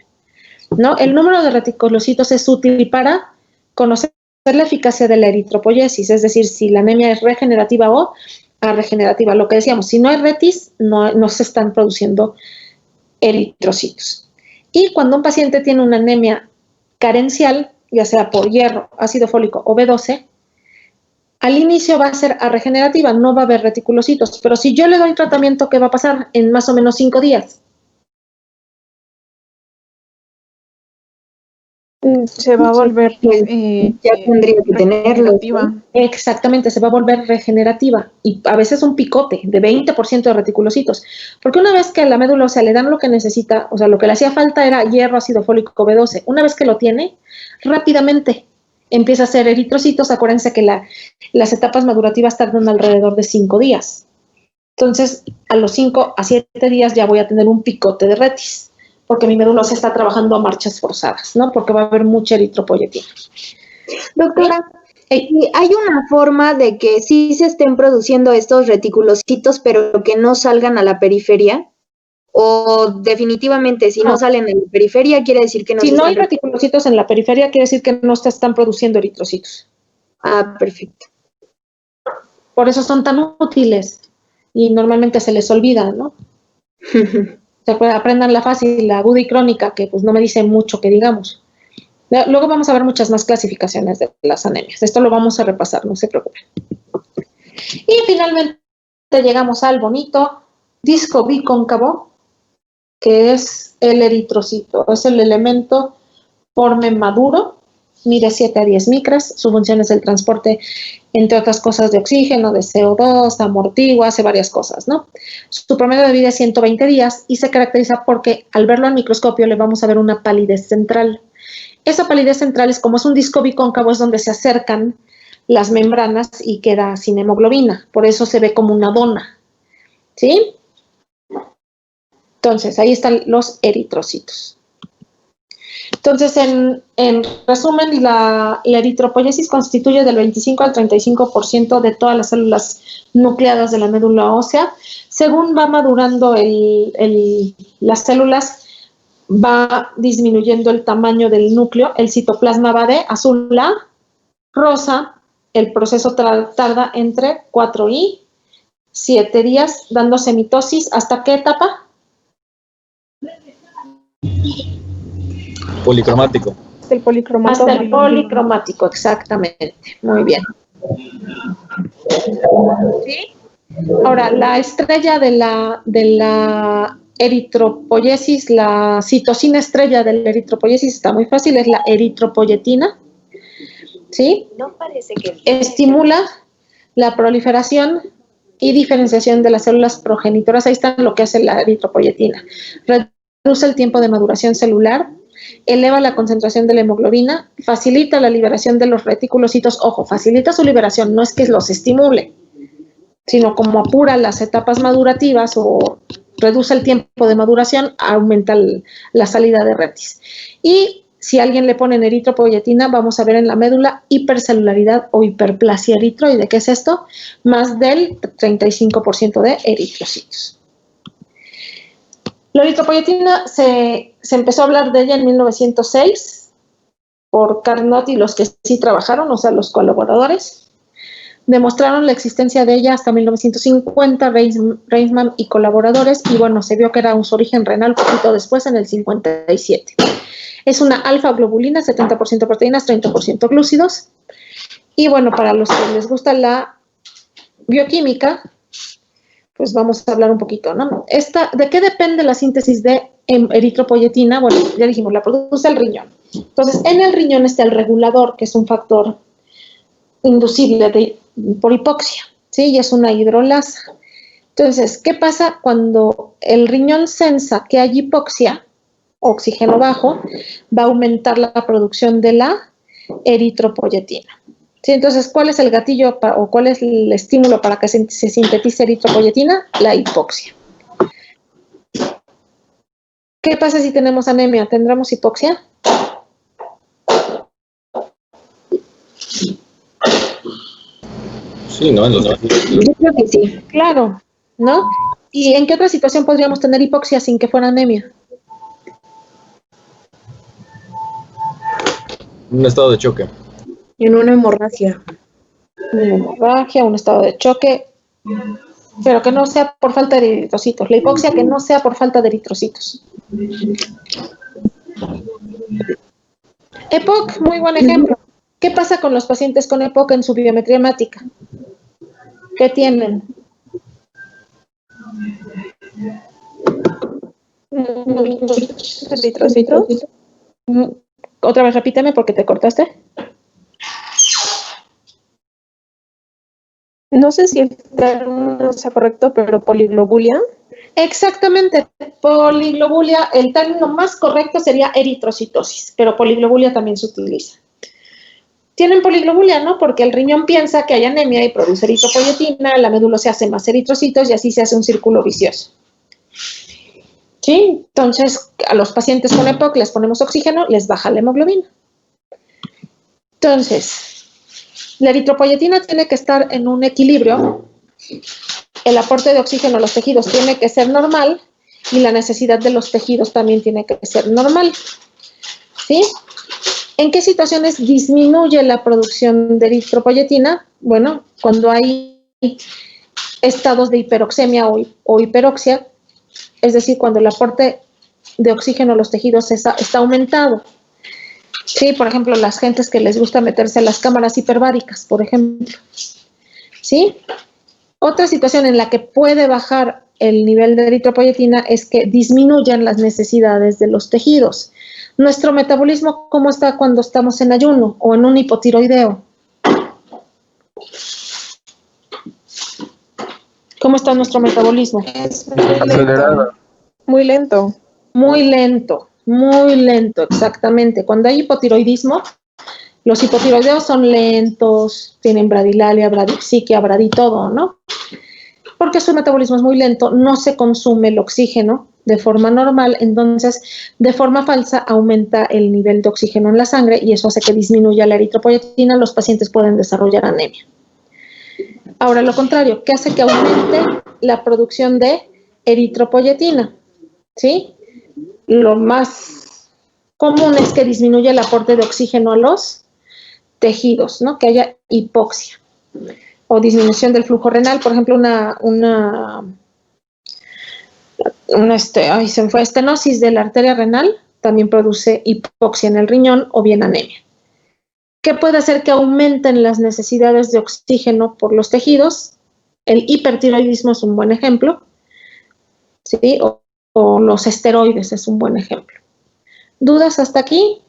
[SPEAKER 2] ¿no? El número de reticulocitos es útil para conocer la eficacia de la eritropoyesis, es decir, si la anemia es regenerativa o arregenerativa. Lo que decíamos, si no hay retis, no se están produciendo eritrocitos. Y cuando un paciente tiene una anemia carencial, ya sea por hierro, ácido fólico o B12, al inicio va a ser arregenerativa, no va a haber reticulocitos, pero si yo le doy tratamiento, ¿qué va a pasar en más o menos 5 días?
[SPEAKER 9] Se va a volver
[SPEAKER 8] ya tendría que tenerlo.
[SPEAKER 9] regenerativa.
[SPEAKER 2] Exactamente, se va a volver regenerativa y a veces un picote de 20% de reticulocitos, porque una vez que a la médula ósea le dan lo que necesita, o sea, lo que le hacía falta era hierro, ácido fólico B12, una vez que lo tiene, rápidamente empieza a hacer eritrocitos. Acuérdense que las etapas madurativas tardan alrededor de 5 días. Entonces, a los 5 a 7 días ya voy a tener un picote de retis, porque mi médula ósea está trabajando a marchas forzadas, ¿no? Porque va a haber mucha eritropoyetina.
[SPEAKER 8] Doctora, ¿y hay una forma de que sí se estén produciendo estos reticulocitos, pero que no salgan a la periferia? ¿O definitivamente si no salen a la periferia quiere decir que no
[SPEAKER 2] Si
[SPEAKER 8] se
[SPEAKER 2] no hay
[SPEAKER 8] están
[SPEAKER 2] reticulocitos en la periferia, quiere decir que no se están produciendo eritrocitos.
[SPEAKER 8] Ah, perfecto.
[SPEAKER 2] Por eso son tan útiles y normalmente se les olvida, ¿no? Aprendan la fácil, la aguda y crónica, que pues no me dice mucho que digamos. Luego vamos a ver muchas más clasificaciones de las anemias. Esto lo vamos a repasar, no se preocupen. Y finalmente llegamos al bonito disco bicóncavo, que es el eritrocito. Es el elemento forme maduro, mide 7 a 10 micras. Su función es el transporte, entre otras cosas, de oxígeno, de CO2, amortigua, hace varias cosas, ¿no? Su promedio de vida es 120 días y se caracteriza porque al verlo al microscopio le vamos a ver una palidez central. Esa palidez central es como es un disco bicóncavo, es donde se acercan las membranas y queda sin hemoglobina. Por eso se ve como una dona, ¿sí? Entonces, ahí están los eritrocitos. Entonces, en resumen, la eritropoyesis constituye del 25 al 35% de todas las células nucleadas de la médula ósea. Según va madurando las células, va disminuyendo el tamaño del núcleo, el citoplasma va de azul a rosa, el proceso tarda entre 4 y 7 días, dándose mitosis. ¿Hasta qué etapa?
[SPEAKER 6] Policromático.
[SPEAKER 9] El policromático.
[SPEAKER 2] Hasta el policromático, exactamente. Muy bien. ¿Sí? Ahora, la estrella de la eritropoyesis, la citosina estrella de la eritropoyesis está muy fácil, es la eritropoyetina. ¿Sí?
[SPEAKER 13] No parece que
[SPEAKER 2] estimula la proliferación y diferenciación de las células progenitoras. Ahí está lo que hace la eritropoyetina. Reduce el tiempo de maduración celular, eleva la concentración de la hemoglobina, facilita la liberación de los reticulocitos. Ojo, facilita su liberación, no es que los estimule, sino como apura las etapas madurativas o reduce el tiempo de maduración, aumenta la salida de retis. Y si a alguien le ponen eritropoyetina, vamos a ver en la médula hipercelularidad o hiperplasia eritroide. ¿Qué es esto? Más del 35% de eritrocitos. La eritropoyetina se empezó a hablar de ella en 1906 por Carnot y los que sí trabajaron, o sea, los colaboradores. Demostraron la existencia de ella hasta 1950, Reisman y colaboradores, y bueno, se vio que era su origen renal poquito después, en el 57. Es una alfa-globulina, 70% proteínas, 30% glúcidos. Y bueno, para los que les gusta la bioquímica, pues vamos a hablar un poquito, ¿no? ¿De qué depende la síntesis de eritropoyetina? Bueno, ya dijimos, la produce el riñón. Entonces, en el riñón está el regulador, que es un factor inducible por hipoxia, ¿sí? Y es una hidrolasa. Entonces, ¿qué pasa cuando el riñón sensa que hay hipoxia, oxígeno bajo, va a aumentar la producción de la eritropoyetina? Sí, entonces, ¿cuál es el gatillo o cuál es el estímulo para que se sintetice eritropoyetina? La hipoxia. ¿Qué pasa si tenemos anemia? ¿Tendremos hipoxia?
[SPEAKER 6] Sí, ¿no? Yo
[SPEAKER 8] creo que sí.
[SPEAKER 2] Claro, ¿no? ¿Y en qué otra situación podríamos tener hipoxia sin que fuera anemia?
[SPEAKER 6] Un estado de choque.
[SPEAKER 8] En una hemorragia.
[SPEAKER 2] Una hemorragia, un estado de choque, pero que no sea por falta de eritrocitos. La hipoxia que no sea por falta de eritrocitos. EPOC, muy buen ejemplo. ¿Qué pasa con los pacientes con EPOC en su biometría hemática? ¿Qué tienen?
[SPEAKER 9] ¿Eritrocitos?
[SPEAKER 2] Otra vez repíteme porque te cortaste.
[SPEAKER 9] No sé si el término sea correcto, pero poliglobulia.
[SPEAKER 2] Exactamente, poliglobulia, el término más correcto sería eritrocitosis, pero poliglobulia también se utiliza. Tienen poliglobulia, ¿no? Porque el riñón piensa que hay anemia y produce eritropoyetina, la médula se hace más eritrocitos y así se hace un círculo vicioso. ¿Sí? Entonces, a los pacientes con EPOC les ponemos oxígeno, les baja la hemoglobina. Entonces, la eritropoyetina tiene que estar en un equilibrio. El aporte de oxígeno a los tejidos tiene que ser normal y la necesidad de los tejidos también tiene que ser normal. ¿Sí? ¿En qué situaciones disminuye la producción de eritropoyetina? Bueno, cuando hay estados de hiperoxemia o hiperoxia, es decir, cuando el aporte de oxígeno a los tejidos está aumentado. Sí, por ejemplo, las gentes que les gusta meterse a las cámaras hiperbáricas, por ejemplo. ¿Sí? Otra situación en la que puede bajar el nivel de eritropoyetina es que disminuyan las necesidades de los tejidos. Nuestro metabolismo, ¿cómo está cuando estamos en ayuno o en un hipotiroideo? ¿Cómo está nuestro metabolismo?
[SPEAKER 12] Acelerado.
[SPEAKER 9] Muy lento.
[SPEAKER 2] Muy lento, exactamente. Cuando hay hipotiroidismo, los hipotiroideos son lentos, tienen bradilalia, bradixiquia, braditodo, ¿no? Porque su metabolismo es muy lento, no se consume el oxígeno de forma normal, entonces de forma falsa aumenta el nivel de oxígeno en la sangre y eso hace que disminuya la eritropoyetina, los pacientes pueden desarrollar anemia. Ahora, lo contrario, ¿qué hace que aumente la producción de eritropoyetina? ¿Sí? Lo más común es que disminuya el aporte de oxígeno a los tejidos, ¿no? Que haya hipoxia o disminución del flujo renal, por ejemplo, se me fue, estenosis de la arteria renal también produce hipoxia en el riñón o bien anemia. ¿Qué puede hacer que aumenten las necesidades de oxígeno por los tejidos? El hipertiroidismo es un buen ejemplo, ¿sí? O los esteroides es un buen ejemplo. ¿Dudas hasta aquí?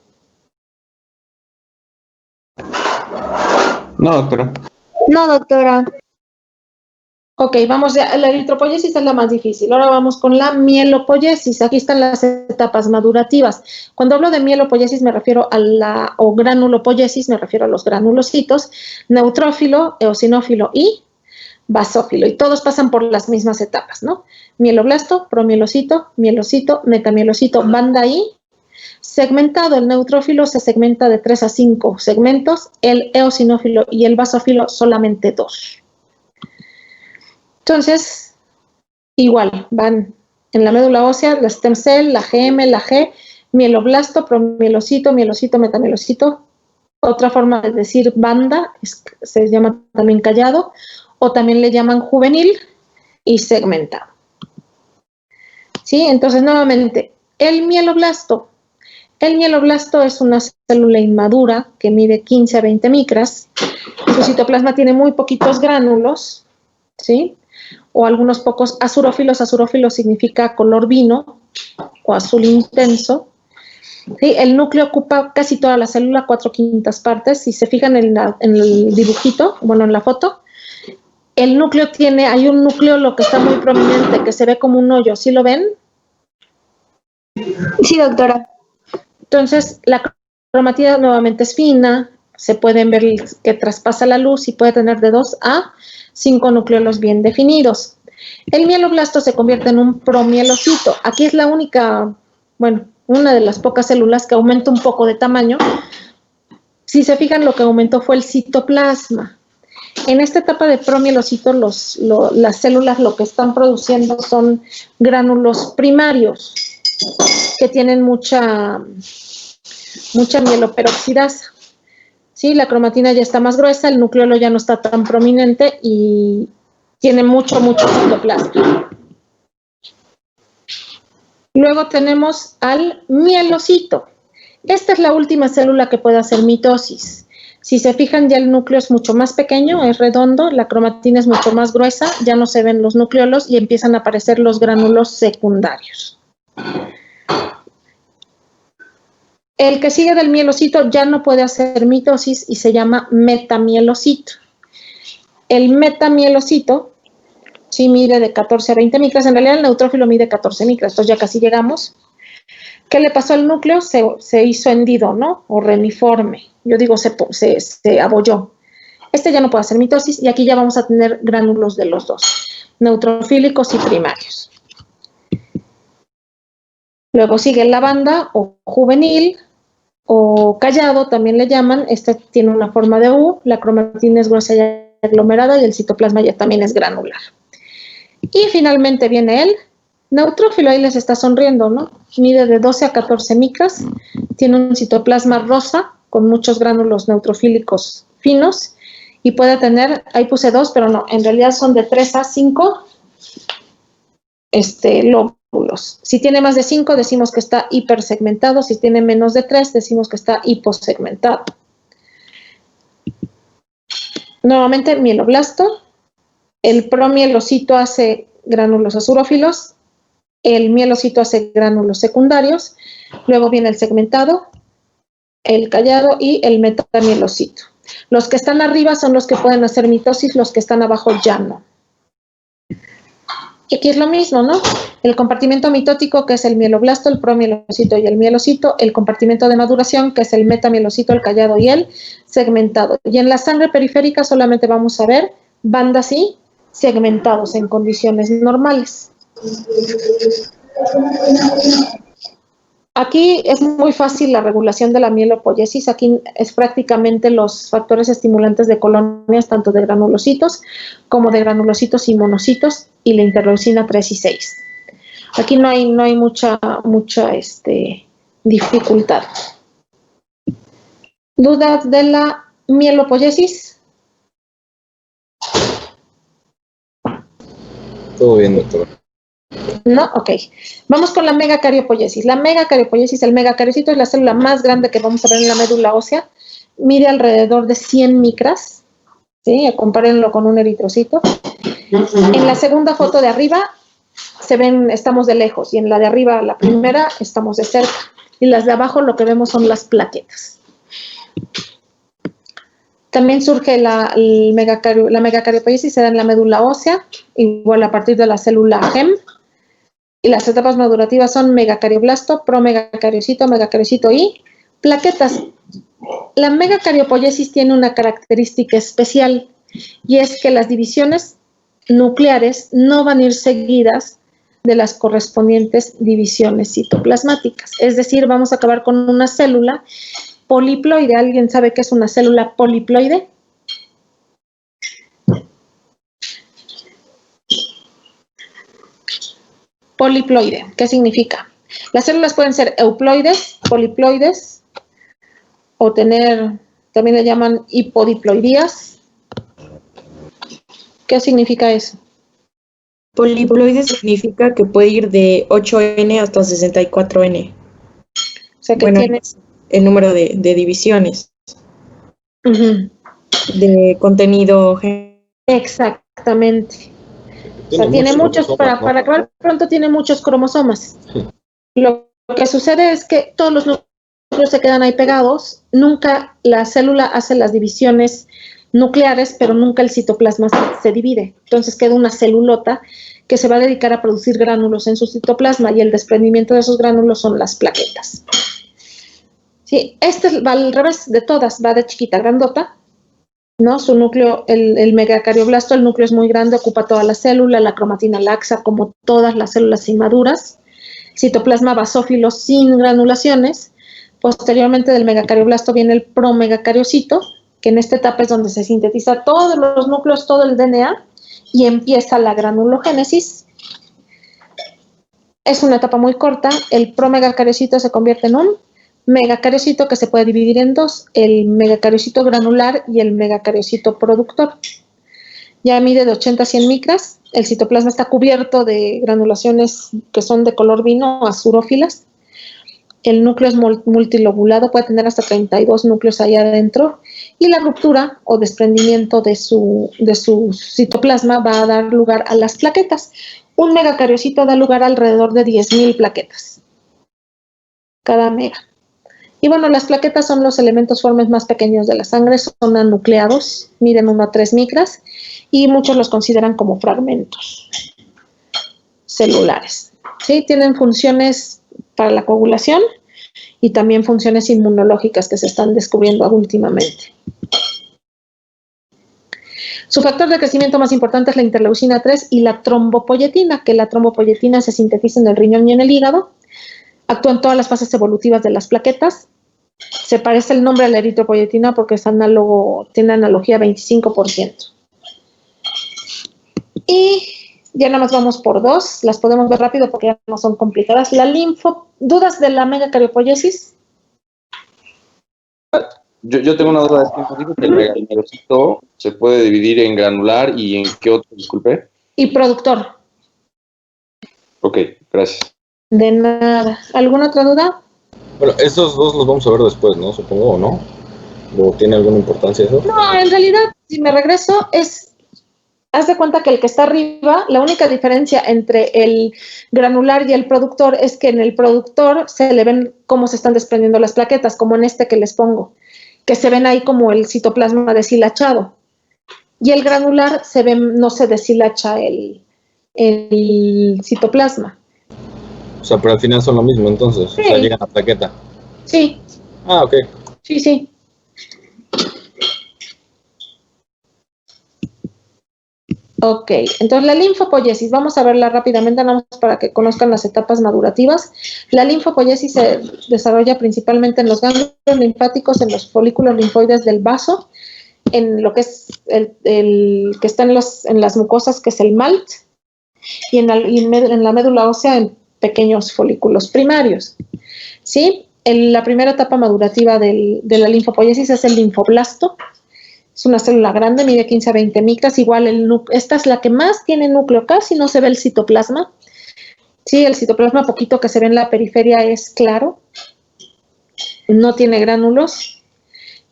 [SPEAKER 5] No, doctora.
[SPEAKER 8] No, doctora.
[SPEAKER 2] Ok, vamos ya. La eritropoyesis es la más difícil. Ahora vamos con la mielopoyesis. Aquí están las etapas madurativas. Cuando hablo de mielopoyesis me refiero o granulopoyesis, me refiero a los granulocitos, neutrófilo, eosinófilo y basófilo. Y todos pasan por las mismas etapas, ¿no? Mieloblasto, promielocito, mielocito, metamielocito, banda I. Segmentado, el neutrófilo se segmenta de 3 a 5 segmentos, el eosinófilo y el basófilo solamente 2. Entonces, igual, van en la médula ósea, la stem cell, la GM, la G, mieloblasto, promielocito, mielocito, metamielocito. Otra forma de decir banda se llama también callado, o también le llaman juvenil y segmentado. ¿Sí? Entonces, nuevamente, el mieloblasto. El mieloblasto es una célula inmadura que mide 15 a 20 micras. Su citoplasma tiene muy poquitos gránulos, ¿sí? O algunos pocos azurófilos. Azurófilo significa color vino o azul intenso. ¿Sí? El núcleo ocupa casi toda la célula, 4/5 partes. Si se fijan en el dibujito, bueno, en la foto, el núcleo hay un nucleolo que está muy prominente, que se ve como un hoyo. ¿Sí lo ven?
[SPEAKER 8] Sí, doctora.
[SPEAKER 2] Entonces, la cromatida nuevamente es fina, se pueden ver que traspasa la luz y puede tener de 2 a 5 nucleolos bien definidos. El mieloblasto se convierte en un promielocito. Aquí es la única, bueno, una de las pocas células que aumenta un poco de tamaño. Si se fijan, lo que aumentó fue el citoplasma. En esta etapa de promielocito, las células lo que están produciendo son gránulos primarios que tienen mucha mieloperoxidasa. ¿Sí? La cromatina ya está más gruesa, el nucleolo ya no está tan prominente y tiene mucho citoplasma. Luego tenemos al mielocito. Esta es la última célula que puede hacer mitosis. Si se fijan, ya el núcleo es mucho más pequeño, es redondo, la cromatina es mucho más gruesa, ya no se ven los nucleolos y empiezan a aparecer los gránulos secundarios. El que sigue del mielocito ya no puede hacer mitosis y se llama metamielocito. El metamielocito sí mide de 14 a 20 micras. En realidad el neutrófilo mide 14 micras, entonces ya casi llegamos. ¿Qué le pasó al núcleo? Se hizo hendido, ¿no? O reniforme. Yo digo se abolló. Este ya no puede hacer mitosis y aquí ya vamos a tener gránulos de los dos, neutrofílicos y primarios. Luego sigue la banda o juvenil o callado, también le llaman. Este tiene una forma de U, la cromatina es gruesa y aglomerada y el citoplasma ya también es granular. Y finalmente viene el neutrófilo, ahí les está sonriendo, ¿no? Mide de 12 a 14 micras, tiene un citoplasma rosa con muchos gránulos neutrofílicos finos y puede tener, ahí puse 2, pero no, en realidad son de 3 a 5 lóbulos. Si tiene más de 5, decimos que está hipersegmentado. Si tiene menos de 3, decimos que está hiposegmentado. Nuevamente, mieloblasto. El promielocito hace gránulos azurófilos. El mielocito hace gránulos secundarios. Luego viene el segmentado, el callado y el metamielocito. Los que están arriba son los que pueden hacer mitosis, los que están abajo ya no. Y aquí es lo mismo, ¿no? El compartimento mitótico, que es el mieloblasto, el promielocito y el mielocito, el compartimento de maduración, que es el metamielocito, el callado y el segmentado. Y en la sangre periférica solamente vamos a ver bandas y segmentados en condiciones normales. Aquí es muy fácil la regulación de la mielopoiesis. Aquí es prácticamente los factores estimulantes de colonias, tanto de granulocitos como de granulocitos y monocitos, y la interleucina 3 y 6. Aquí no hay mucha dificultad. ¿Dudas de la mielopoiesis?
[SPEAKER 6] Todo bien, doctor.
[SPEAKER 2] No, ok. Vamos con la megacariopoiesis. La megacariopoiesis, el megacariocito es la célula más grande que vamos a ver en la médula ósea. Mide alrededor de 100 micras. ¿Sí? Compárenlo con un eritrocito. En la segunda foto de arriba se ven, estamos de lejos, y en la de arriba, la primera, estamos de cerca. Y las de abajo lo que vemos son las plaquetas. También surge la megacariopoiesis, se da en la médula ósea, igual a partir de la célula GEM. Y las etapas madurativas son megacarioplasto, megacariocito y plaquetas. La megacariopoiesis tiene una característica especial, y es que las divisiones nucleares no van a ir seguidas de las correspondientes divisiones citoplasmáticas. Es decir, vamos a acabar con una célula poliploide. ¿Alguien sabe qué es una célula poliploide? Poliploide, ¿qué significa? Las células pueden ser euploides, poliploides, o tener, también le llaman hipodiploidías. ¿Qué significa eso?
[SPEAKER 13] Poliploide significa que puede ir de 8N hasta 64N.
[SPEAKER 2] O sea que tienes
[SPEAKER 13] el número de divisiones de contenido.
[SPEAKER 2] Exactamente. O sea, tiene muchos, para acabar pronto, tiene muchos cromosomas. Lo que sucede es que todos los núcleos se quedan ahí pegados. Nunca la célula hace las divisiones nucleares, pero nunca el citoplasma se divide. Entonces queda una celulota que se va a dedicar a producir gránulos en su citoplasma, y el desprendimiento de esos gránulos son las plaquetas. Sí, este va al revés de todas, va de chiquita a grandota, ¿no? Su núcleo, el megacarioplasto, el núcleo es muy grande, ocupa toda la célula, la cromatina laxa, como todas las células inmaduras, citoplasma basófilo sin granulaciones. Posteriormente del megacarioplasto viene el promegacariocito, que en esta etapa es donde se sintetiza todos los núcleos, todo el DNA, y empieza la granulogénesis. Es una etapa muy corta. El promegacariocito se convierte en un megacariocito que se puede dividir en dos, el megacariocito granular y el megacariocito productor. Ya mide de 80 a 100 micras, el citoplasma está cubierto de granulaciones que son de color vino, azurófilas. El núcleo es multilobulado, puede tener hasta 32 núcleos ahí adentro, y la ruptura o desprendimiento de su citoplasma va a dar lugar a las plaquetas. Un megacariocito da lugar a alrededor de 10,000 plaquetas cada mega. Y bueno, las plaquetas son los elementos formes más pequeños de la sangre, son anucleados, miden 1 a 3 micras y muchos los consideran como fragmentos celulares. ¿Sí? Tienen funciones para la coagulación y también funciones inmunológicas que se están descubriendo últimamente. Su factor de crecimiento más importante es la interleucina 3 y la trombopoyetina, que la trombopoyetina se sintetiza en el riñón y en el hígado. Actúa en todas las fases evolutivas de las plaquetas. Se parece el nombre a la eritropoyetina porque es análogo, tiene analogía 25%. Y ya nada más vamos por 2, las podemos ver rápido porque ya no son complicadas. La ¿dudas de la megacariopoyesis?
[SPEAKER 1] Yo tengo una duda, es que dijo que el megacariocyto se puede dividir en granular y en qué otro, disculpe.
[SPEAKER 2] Y productor.
[SPEAKER 1] Ok, gracias.
[SPEAKER 2] De nada. ¿Alguna otra duda?
[SPEAKER 6] Bueno, esos dos los vamos a ver después, ¿no? Supongo, ¿o no? ¿O tiene alguna importancia eso?
[SPEAKER 2] No, en realidad, si me regreso, haz de cuenta que el que está arriba, la única diferencia entre el granular y el productor es que en el productor se le ven cómo se están desprendiendo las plaquetas, como en este que les pongo, que se ven ahí como el citoplasma deshilachado. Y el granular se ve, no se deshilacha el citoplasma.
[SPEAKER 6] O sea, pero al final son lo mismo, entonces. Sí. O sea, llegan a plaqueta.
[SPEAKER 2] Sí.
[SPEAKER 6] Ah, ok.
[SPEAKER 2] Sí, sí. Ok, entonces la linfopoiesis, vamos a verla rápidamente, nada más para que conozcan las etapas madurativas. La linfopoiesis se desarrolla principalmente en los ganglios linfáticos, en los folículos linfoides del vaso, en lo que es el que está en las mucosas, que es el MALT, y en la médula ósea en pequeños folículos primarios. ¿Sí? La primera etapa madurativa de la linfopoiesis es el linfoblasto. Es una célula grande, mide 15 a 20 micras, igual esta es la que más tiene núcleo, casi no se ve el citoplasma. Sí, el citoplasma poquito que se ve en la periferia es claro, no tiene gránulos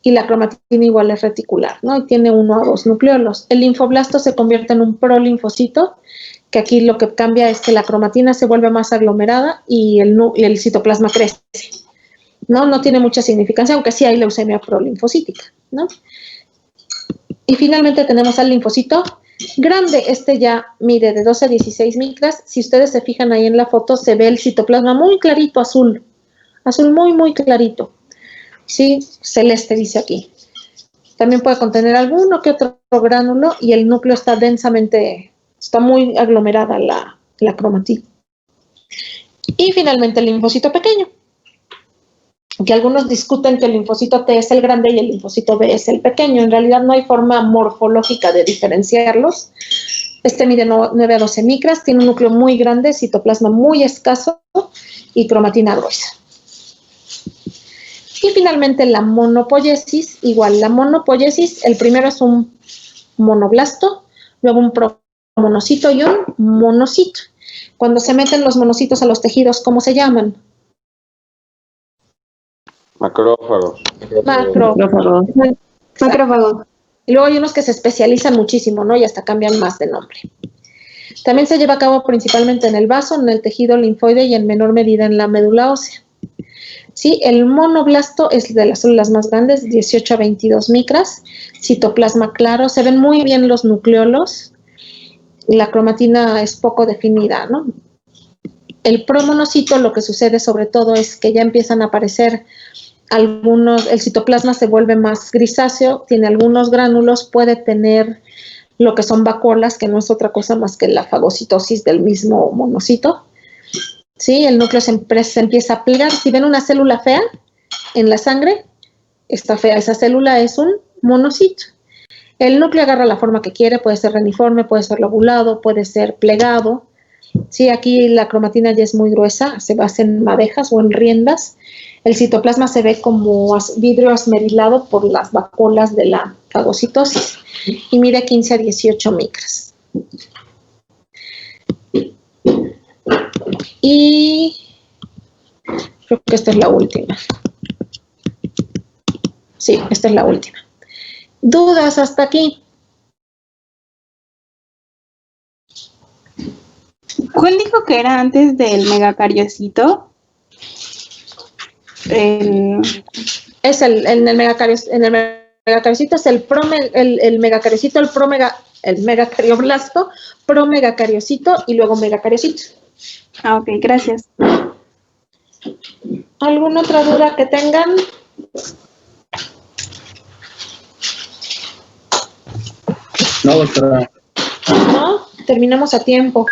[SPEAKER 2] y la cromatina igual es reticular, ¿no? Y tiene 1 a 2 nucleolos. El linfoblasto se convierte en un prolinfocito, que aquí lo que cambia es que la cromatina se vuelve más aglomerada y el citoplasma crece. No tiene mucha significancia, aunque sí hay leucemia prolinfocítica, ¿no? Y finalmente tenemos al linfocito grande, este ya mide de 12 a 16 micras. Si ustedes se fijan ahí en la foto, se ve el citoplasma muy clarito, azul muy, muy clarito. Sí, celeste dice aquí. También puede contener alguno que otro gránulo y el núcleo está muy aglomerada la cromatina. Y finalmente el linfocito pequeño, que algunos discuten que el linfocito T es el grande y el linfocito B es el pequeño. En realidad no hay forma morfológica de diferenciarlos. Este mide 9 a 12 micras, tiene un núcleo muy grande, citoplasma muy escaso y cromatina gruesa. Y finalmente la monopoiesis, igual la monopoiesis, el primero es un monoblasto, luego un promonocito y un monocito. Cuando se meten los monocitos a los tejidos, ¿cómo se llaman?
[SPEAKER 1] Macrófagos.
[SPEAKER 8] Macrófagos.
[SPEAKER 2] Y luego hay unos que se especializan muchísimo, ¿no? Y hasta cambian más de nombre. También se lleva a cabo principalmente en el vaso, en el tejido linfoide y en menor medida en la médula ósea. ¿Sí? El monoblasto es de las células más grandes, 18 a 22 micras, citoplasma claro, se ven muy bien los nucleolos, la cromatina es poco definida, ¿no? El promonocito, lo que sucede sobre todo es que ya empiezan a aparecer el citoplasma se vuelve más grisáceo, tiene algunos gránulos, puede tener lo que son vacuolas, que no es otra cosa más que la fagocitosis del mismo monocito. ¿Sí? El núcleo se empieza a plegar. Si ven una célula fea en la sangre, está fea, esa célula es un monocito. El núcleo agarra la forma que quiere, puede ser reniforme, puede ser lobulado, puede ser plegado. Sí, aquí la cromatina ya es muy gruesa, se basa en madejas o en riendas. El citoplasma se ve como vidrio esmerilado por las vacuolas de la fagocitosis y mide 15 a 18 micras. Y creo que esta es la última. Sí, esta es la última. ¿Dudas hasta aquí?
[SPEAKER 4] ¿Cuál dijo que era antes del megacariocito?
[SPEAKER 2] Es en el megacariocito es el megacariocito, el megacarioblasto, promegacariocito y luego megacariocito.
[SPEAKER 14] Ah, ok, gracias.
[SPEAKER 2] ¿Alguna otra duda que tengan?
[SPEAKER 10] No, doctora.
[SPEAKER 2] ¿No? Terminamos a tiempo.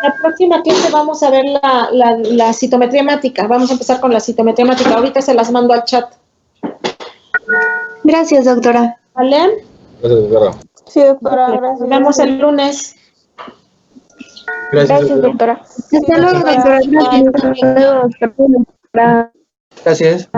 [SPEAKER 2] La próxima clase vamos a ver la citometría hemática. Vamos a empezar con la citometría hemática. Ahorita se las mando al chat.
[SPEAKER 8] Gracias, doctora.
[SPEAKER 2] ¿Vale?
[SPEAKER 6] Gracias, doctora.
[SPEAKER 9] Sí, doctora, gracias.
[SPEAKER 2] Nos vemos el lunes.
[SPEAKER 9] Gracias, doctora.
[SPEAKER 8] Hasta luego, doctora. Gracias.
[SPEAKER 10] Gracias.